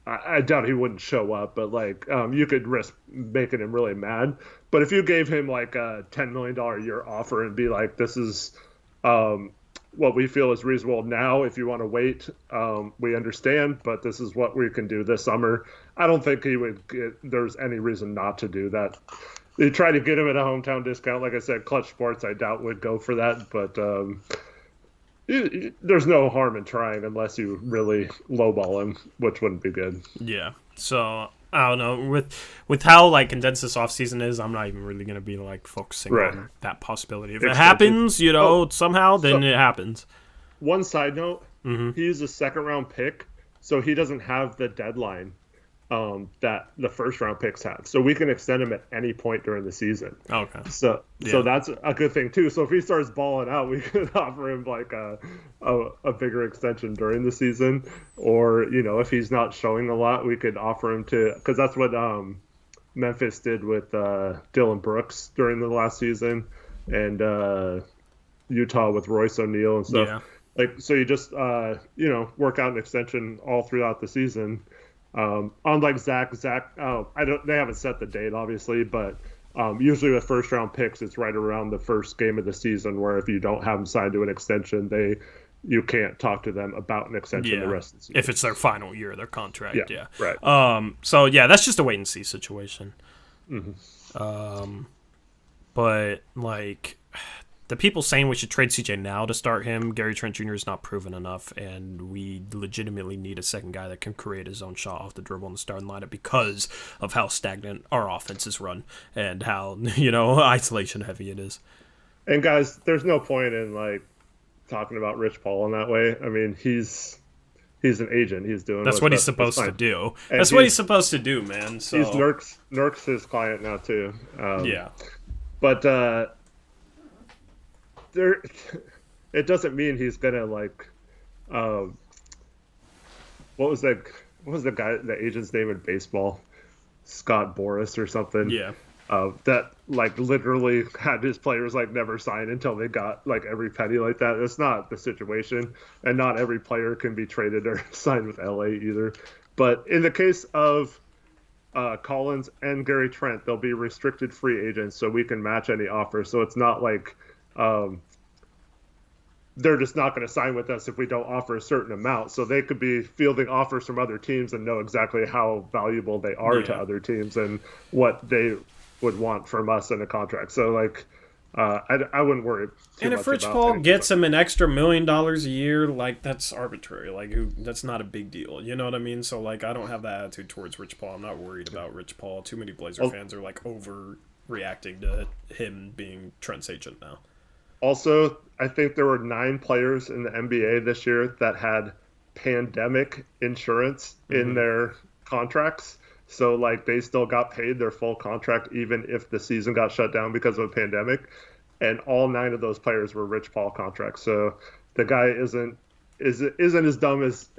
I doubt he wouldn't show up, but like you could risk making him really mad. But if you gave him like a $10 million a year offer and be like, this is what we feel is reasonable now. If you want to wait, we understand, but this is what we can do this summer. I don't think there's any reason not to do that. They try to get him at a hometown discount. Like I said, Clutch Sports, I doubt would go for that, but there's no harm in trying unless you really lowball him, which wouldn't be good. Yeah. So I don't know, with how like condensed this offseason is, I'm not even really going to be like focusing on that possibility. If it happens, somehow, then it happens. One side note, he's a second round pick, so he doesn't have the deadline that the first round picks have. So we can extend him at any point during the season. Okay. So that's a good thing too. So if he starts balling out, we could offer him like a bigger extension during the season, or if he's not showing a lot, we could offer him because that's what Memphis did with Dylan Brooks during the last season, and Utah with Royce O'Neal and stuff. Yeah. Like, so you just work out an extension all throughout the season. Unlike Zach, they haven't set the date obviously, but usually with first round picks, it's right around the first game of the season, where if you don't have them signed to an extension, you can't talk to them about an extension the rest of the season. If it's their final year of their contract. Yeah. Right. So yeah, that's just a wait and see situation. But like, the people saying we should trade CJ now to start him, Gary Trent Jr. is not proven enough, and we legitimately need a second guy that can create his own shot off the dribble in the starting lineup because of how stagnant our offense is run and how isolation heavy it is. And guys, there's no point in like talking about Rich Paul in that way. I mean, he's an agent. He's doing that's what he's supposed to do. And that's what he's supposed to do, man. So he's Nurk's his client now too. But it doesn't mean he's gonna like what was the guy, the agent's name in baseball, Scott Boras or something, that like literally had his players like never sign until they got like every penny like that. That's not the situation, and not every player can be traded or signed with LA either. But in the case of Collins and Gary Trent, they'll be restricted free agents, so we can match any offer. So it's not like they're just not going to sign with us if we don't offer a certain amount. So they could be fielding offers from other teams and know exactly how valuable they are to other teams and what they would want from us in a contract. So like I wouldn't worry too And much if Rich about Paul any gets him an extra $1 million a year, like that's arbitrary. Like that's not a big deal. You know what I mean? So like I don't have that attitude towards Rich Paul. I'm not worried about Rich Paul. Too many Blazer fans are like overreacting to him being Trent's agent now. Also, I think there were 9 players in the NBA this year that had pandemic insurance in their contracts. So, like, they still got paid their full contract even if the season got shut down because of a pandemic. And all 9 of those players were Rich Paul contracts. So the guy isn't as dumb as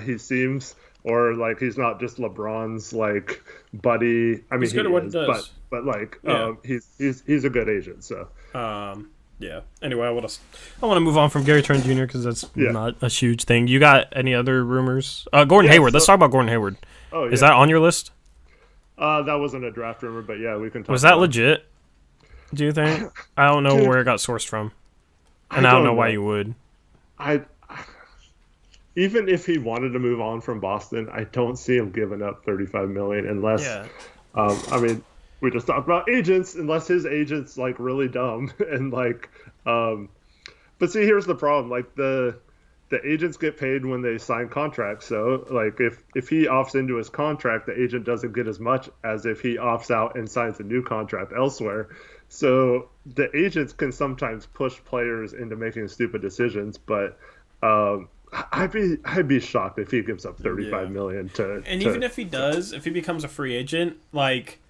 he seems, or like he's not just LeBron's like buddy. I mean, He's good at what he does. but like Yeah. he's a good agent. So. Yeah. Anyway, I want to move on from Gary Trent Jr. because that's Yeah. not a huge thing. You got any other rumors? Gordon Hayward. Let's talk about Gordon Hayward. Oh, yeah. Is that on your list? That wasn't a draft rumor, but yeah, we can talk Was that about it. legit? Do you think? I don't know Dude, where it got sourced from, and I don't know why you would. I even if he wanted to move on from Boston, I don't see him giving up 35 million unless Yeah. I mean, we just talked about agents, unless his agent's like really dumb and like but see, here's the problem. Like the agents get paid when they sign contracts. So like if he opts into his contract, the agent doesn't get as much as if he opts out and signs a new contract elsewhere. So the agents can sometimes push players into making stupid decisions, but I'd be shocked if he gives up 35 million to. And even if he does, if he becomes a free agent, like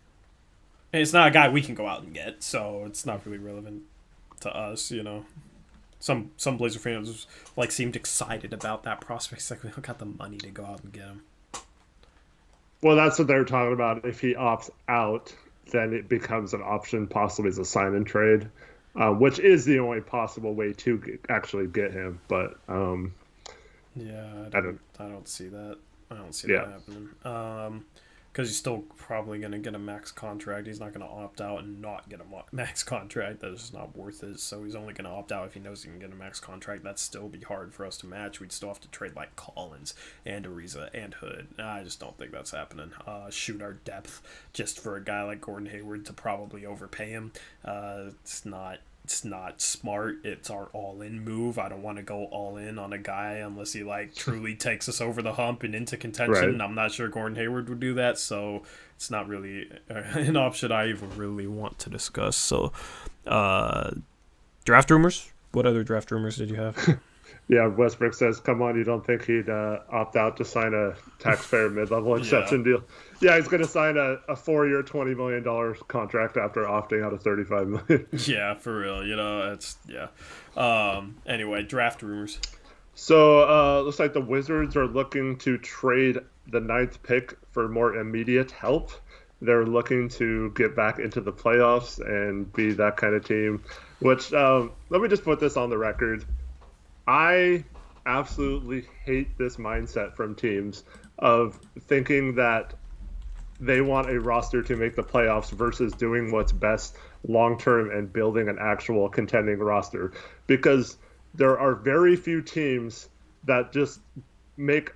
it's not a guy we can go out and get, so it's not really relevant to us, you know. Some Blazer fans like seemed excited about that prospect. It's like we don't got the money to go out and get him. Well, that's what they're talking about. If he opts out, then it becomes an option, possibly as a sign and trade, which is the only possible way to actually get him. But yeah, I don't see that. I don't see Yeah. that happening. Because he's still probably going to get a max contract. He's not going to opt out and not get a max contract. That's just not worth it. So he's only going to opt out if he knows he can get a max contract. That'd still be hard for us to match. We'd still have to trade like Collins and Ariza and Hood. I just don't think that's happening. Shoot our depth just for a guy like Gordon Hayward to probably overpay him. It's not smart. It's our all-in move. I don't want to go all-in on a guy unless he like truly takes us over the hump and into contention. Right. I'm not sure Gordon Hayward would do that, so it's not really an option I even really want to discuss. So, draft rumors. What other draft rumors did you have? yeah, Westbrook says, "Come on, you don't think he'd opt out to sign a taxpayer mid-level exception deal?" Yeah, he's going to sign a 4-year, $20 million contract after opting out of 35 million. Yeah, for real. You know, it's yeah. Anyway, draft rumors. So looks like the Wizards are looking to trade the 9th pick for more immediate help. They're looking to get back into the playoffs and be that kind of team. Which let me just put this on the record. I absolutely hate this mindset from teams of thinking that they want a roster to make the playoffs versus doing what's best long term and building an actual contending roster, because there are very few teams that just make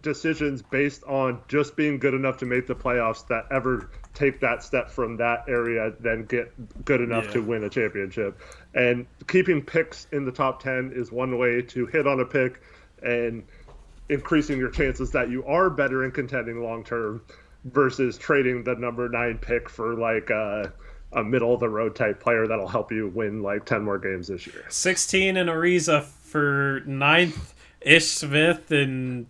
decisions based on just being good enough to make the playoffs that ever take that step from that area, then get good enough to win a championship. And keeping picks in the top 10 is one way to hit on a pick and increasing your chances that you are better in contending long term versus trading the number 9 pick for like a middle of the road type player that'll help you win like 10 more games this year. 16 and Ariza for 9th, Ish Smith and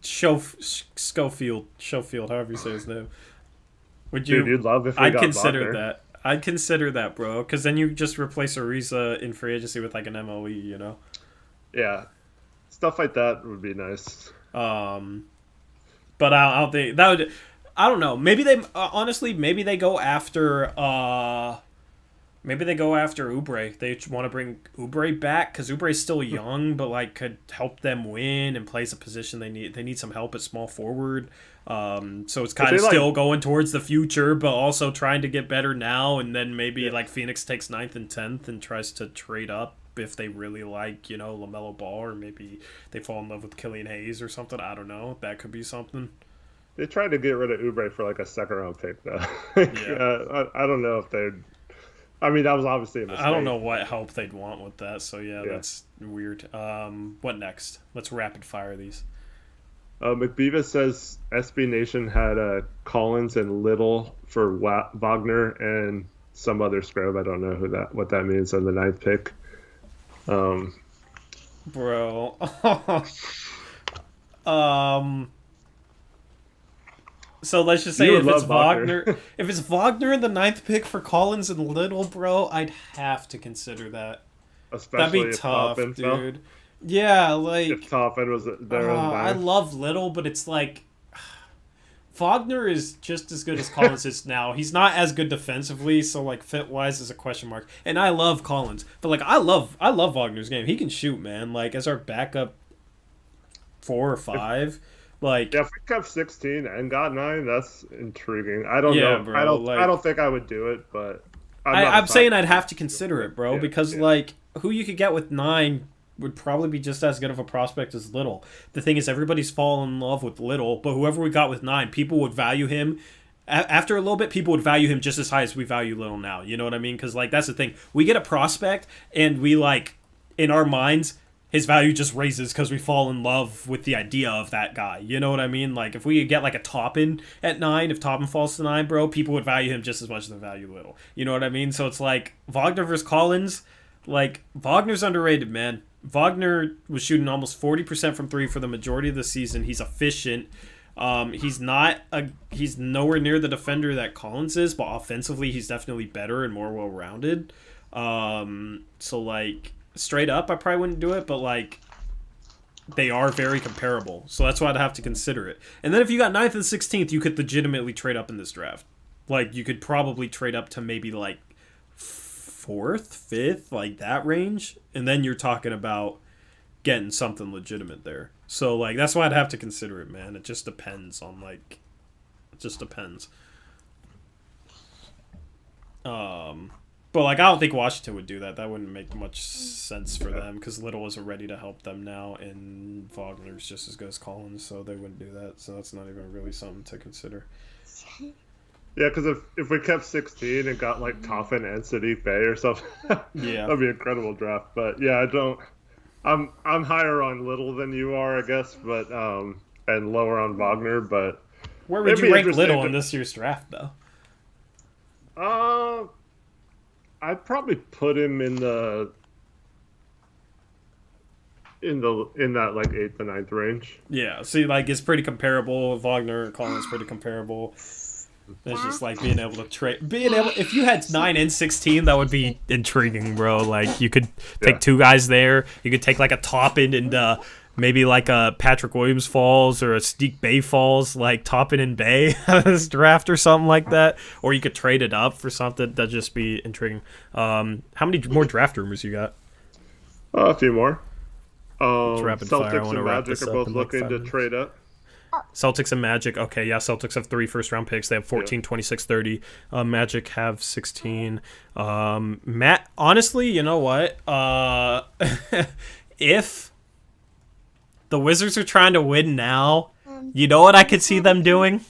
Schofield, however you say his name. Would you? Dude, you'd love if we I'd got consider Wagner. that. I'd consider that, bro. Because then you just replace Ariza in free agency with like an MLE, you know. Yeah, stuff like that would be nice. But I don't think that would. I don't know. Maybe they honestly. Maybe they go after. Maybe they go after Oubre. They want to bring Oubre back because Oubre's still young, but like could help them win and plays a position they need. They need some help at small forward. So it's kind of still going towards the future, but also trying to get better now. And then maybe like Phoenix takes 9th and 10th and tries to trade up if they really like, you know, LaMelo Ball, or maybe they fall in love with Killian Hayes or something. I don't know. That could be something. They tried to get rid of Oubre for like a second round pick though. Yeah. I don't know if they'd. I mean, that was obviously a mistake. I don't know what help they'd want with that. So yeah, that's weird. What next? Let's rapid fire these. McBeavis says SB Nation had Collins and Little for Wagner and some other scrub. I don't know what that means on the 9th pick. Bro. So let's just say if it's Wagner, if it's Wagner in the 9th pick for Collins and Little, bro, I'd have to consider that. Especially that'd be tough, dude. Yeah, like if Toppin was there. I love Little, but it's like Wagner is just as good as Collins is now. He's not as good defensively, so like fit wise is a question mark. And I love Collins, but like I love Wagner's game. He can shoot, man. Like as our backup 4 or 5. Like if we kept 16 and got 9, that's intriguing. I don't know. Bro, I don't think I would do it, but I'm saying I'd have to consider it, bro, because like who you could get with 9 would probably be just as good of a prospect as Little. The thing is, everybody's fallen in love with Little, but whoever we got with 9, people would value him. After a little bit, people would value him just as high as we value Little now. You know what I mean? Because like that's the thing. We get a prospect, and we like in our minds, his value just raises because we fall in love with the idea of that guy. You know what I mean? Like, if we get, like, a Toppin at 9, if Toppin falls to 9, bro, people would value him just as much as they value Little. You know what I mean? So it's like, Wagner versus Collins, like, Wagner's underrated, man. Wagner was shooting almost 40% from 3 for the majority of the season. He's efficient. He's nowhere near the defender that Collins is, but offensively, he's definitely better and more well-rounded. So, like... Straight up, I probably wouldn't do it, but like they are very comparable, so that's why I'd have to consider it. And then if you got 9th and 16th, you could legitimately trade up in this draft. Like you could probably trade up to maybe like 4th, 5th, like that range, and then you're talking about getting something legitimate there. So like that's why I'd have to consider it, man. It just depends on like, it just depends. But, like, I don't think Washington would do that. That wouldn't make much sense for them because Little isn't ready to help them now, and Wagner's just as good as Collins, so they wouldn't do that. So that's not even really something to consider. Yeah, because if we kept 16 and got, like, Toppin and Sadiq Bey or something, yeah, that'd be an incredible draft. But, yeah, I'm higher on Little than you are, I guess, but and lower on Wagner, but... Where would you rank Little in this year's draft, though? I'd probably put him in that like 8th to 9th range. Yeah, see, like it's pretty comparable. Wagner and Collins pretty comparable. It's just like being able to trade. If you had 9 and 16, that would be intriguing, bro. Like you could take 2 guys there. You could take like a Toppin and maybe like a Patrick Williams falls or a Sadiq Bey falls, like Toppin and Bey this draft or something like that. Or you could trade it up for something. That'd just be intriguing. How many more draft rumors you got? A few more. Rapid fire. Celtics and Magic are both looking to trade up. Celtics and Magic. Okay, yeah, Celtics have 3 first-round picks. They have 14, 26, 30. Magic have 16. Honestly, you know what? If the Wizards are trying to win now, you know what I could see them doing?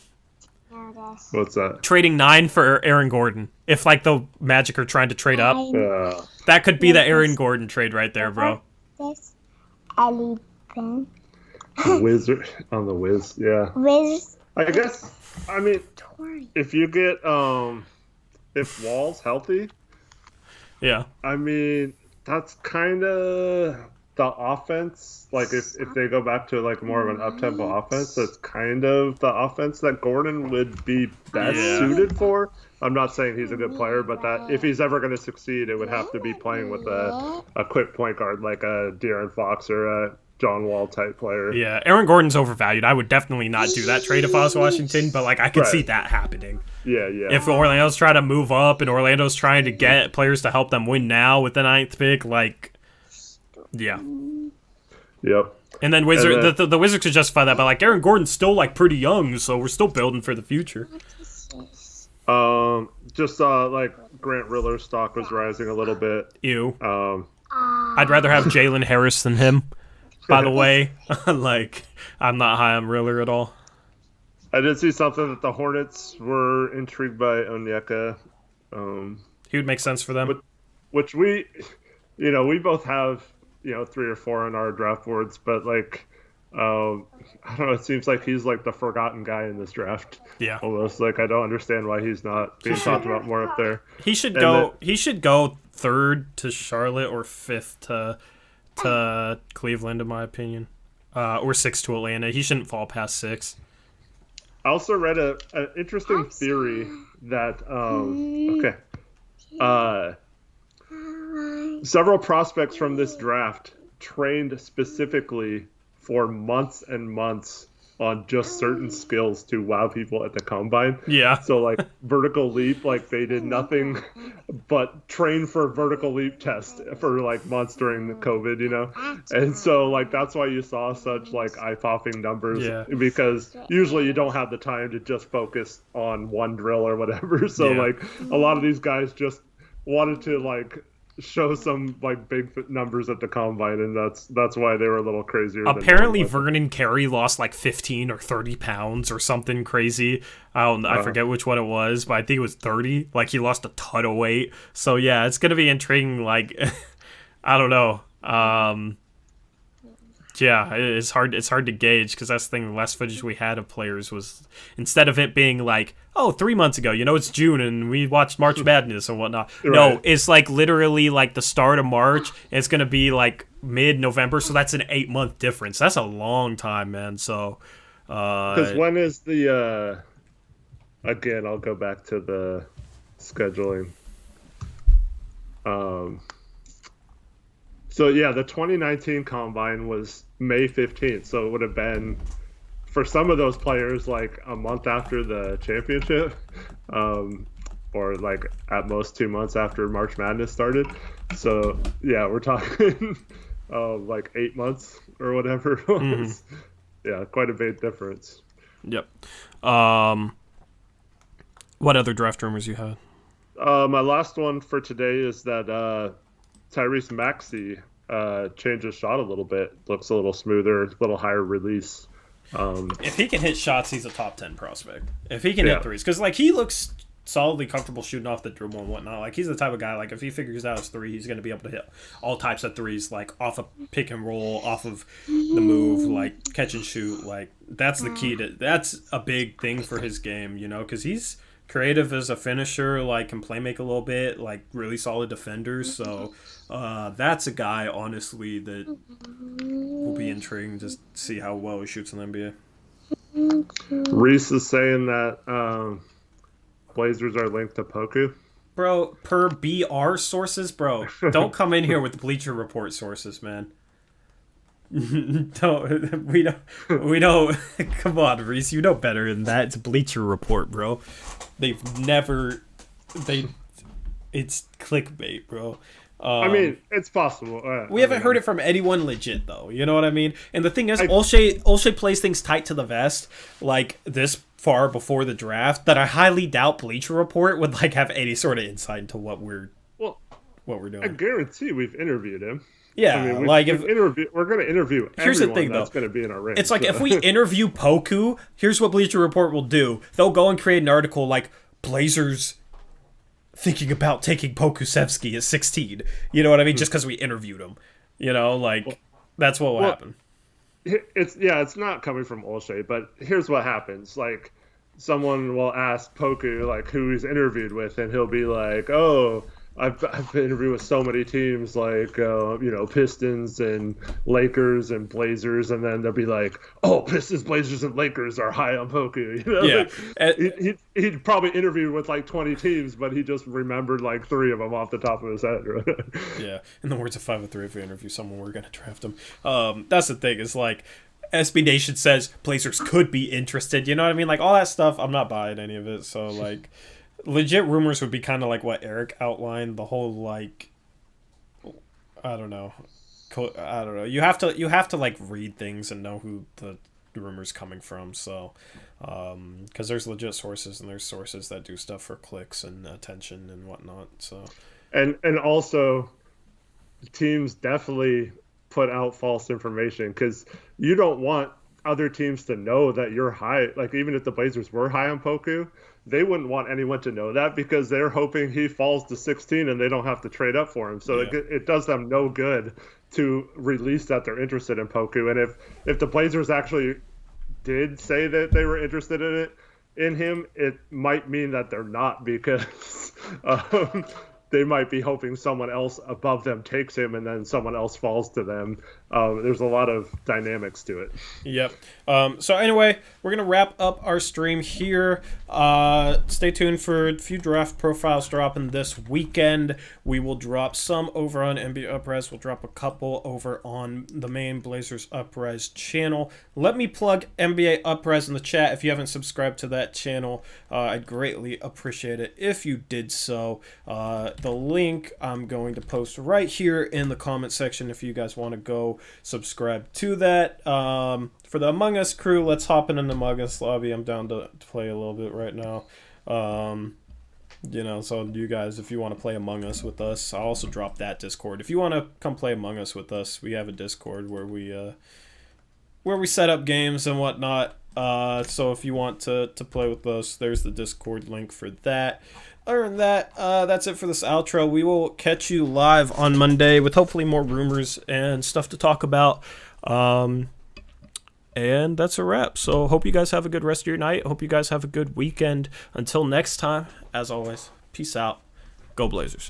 What's that? Trading 9 for Aaron Gordon. If, like, the Magic are trying to trade up. That could be the Aaron Gordon trade right there, bro. Wizard on the Wiz, yeah. Wiz. I guess, I mean, if you get, if Wall's healthy, yeah. I mean, that's kind of the offense. Like, if they go back to, like, more of an up-tempo offense, that's kind of the offense that Gordon would be best suited for. I'm not saying he's a good player, but that if he's ever going to succeed, it would have to be playing with a quick point guard like a De'Aaron Fox or a John Wall type player. Yeah, Aaron Gordon's overvalued. I would definitely not do that trade if I was Washington, but like I could see that happening. Yeah. If Orlando's trying to move up and Orlando's trying to get players to help them win now with the 9th pick, like, yeah. Yep. And then the Wizards could justify that, but like Aaron Gordon's still like pretty young, so we're still building for the future. Just like Grant Riller's stock was rising a little bit. Ew. I'd rather have Jalen Harris than him. By the way, like I'm not high on Riller at all. I did see something that the Hornets were intrigued by Onyeka, He would make sense for them. which we both have, 3 or 4 on our draft boards, but like, I don't know. It seems like he's like the forgotten guy in this draft. Yeah. Almost like I don't understand why he's not being talked about more up there. He should go. He should go 3rd to Charlotte or 5th to Cleveland, in my opinion, or 6th to Atlanta. He shouldn't fall past 6. I also read an interesting theory that several prospects from this draft trained specifically for months and months on just certain skills to wow people at the combine. Yeah. So like vertical leap, like they did nothing but train for vertical leap test for like months during the COVID, And so like that's why you saw such like eye-popping numbers, because usually you don't have the time to just focus on one drill or whatever. So like a lot of these guys just wanted to like show some like big numbers at the combine, and that's why they were a little crazier. Apparently, Vernon Carey lost like 15 or 30 pounds or something crazy. I forget which one it was, but I think it was 30. Like he lost a ton of weight. So yeah, it's gonna be intriguing. Like I don't know. Yeah, it's hard to gauge because that's the thing. The last footage we had of players was, instead of it being like, 3 months ago, it's June and we watched March Madness and whatnot. Right. No, it's like literally like the start of March. And it's going to be like mid-November, so that's an 8-month difference. That's a long time, man. So, because when is the, again, I'll go back to the scheduling. So yeah, the 2019 Combine was May 15th, so it would have been, for some of those players, like a month after the championship, or like at most 2 months after March Madness started. So yeah, we're talking like 8 months or whatever it was. Mm-hmm. Yeah, quite a big difference. Yep. What other draft rumors you had? My last one for today is that Tyrese Maxey changed his shot a little bit. Looks a little smoother, a little higher release. If he can hit shots, he's a top 10 prospect. If he can hit threes, because like he looks solidly comfortable shooting off the dribble and whatnot. Like he's the type of guy, like if he figures out his three, he's going to be able to hit all types of threes, like off of pick and roll, off of the move, like catch and shoot. Like that's the key to. That's a big thing for his game, because he's creative as a finisher, like can play make a little bit, like really solid defender. So that's a guy, honestly, that will be intriguing to see how well he shoots in the NBA. Reese is saying that Blazers are linked to Poku. Bro, per BR sources, bro, don't come in here with the Bleacher Report sources, man. We don't. Come on, Reese, you know better than that. It's Bleacher Report, bro. It's clickbait, bro. I mean, it's possible. We haven't heard it from anyone legit, though. You know what I mean? And the thing is, Olshey plays things tight to the vest, like this far before the draft, that I highly doubt Bleacher Report would like have any sort of insight into what we're doing. I guarantee we've interviewed him. Yeah, I mean, we're going to interview. Here's the thing, that's though. Going to be in our range. It's like if we interview Poku, here's what Bleacher Report will do. They'll go and create an article like Blazers thinking about taking Pokusevski at 16. You know what I mean? Just because we interviewed him. That's what will happen. It's not coming from Olshey, but here's what happens. Like, someone will ask Poku like who he's interviewed with, and he'll be like, "Oh, I've been interviewed with so many teams, like Pistons and Lakers and Blazers," and then they'll be like, "Oh, Pistons, Blazers, and Lakers are high on Poku." Yeah, he'd probably interviewed with like 20 teams, but he just remembered like 3 of them off the top of his head. Yeah, in the words of 503, if we interview someone, we're gonna draft him. That's the thing. Is like SB Nation says Blazers could be interested. You know what I mean? Like all that stuff. I'm not buying any of it. So like. Legit rumors would be kind of like what Eric outlined. The whole like, I don't know. You have to like read things and know who the rumor's coming from. So, because there's legit sources and there's sources that do stuff for clicks and attention and whatnot. So, and also, teams definitely put out false information because you don't want. other teams to know that you're high. Like even if the Blazers were high on Poku, they wouldn't want anyone to know that because they're hoping he falls to 16 and they don't have to trade up for him. So it does them no good to release that they're interested in Poku. And if the Blazers actually did say that they were interested in him, it might mean that they're not because they might be hoping someone else above them takes him and then someone else falls to them. There's a lot of dynamics to it. Yep. So anyway, we're going to wrap up our stream here. Stay tuned for a few draft profiles dropping this weekend. We will drop some over on NBA Uprise. We'll drop a couple over on the main Blazers Uprise channel. Let me plug NBA Uprise in the chat. If you haven't subscribed to that channel, I'd greatly appreciate it if you did so. The link I'm going to post right here in the comment section if you guys want to go subscribe to that. For the Among Us crew, let's hop in an Among Us lobby. I'm down to play a little bit right now. So you guys, if you want to play Among Us with us, I'll also drop that Discord. If you want to come play Among Us with us, we have a Discord where we set up games and whatnot. So if you want to play with us, there's the Discord link for that. Other than that, that's it for this outro. We will catch you live on Monday with hopefully more rumors and stuff to talk about. And that's a wrap. So hope you guys have a good rest of your night. Hope you guys have a good weekend. Until next time, as always, peace out. Go Blazers.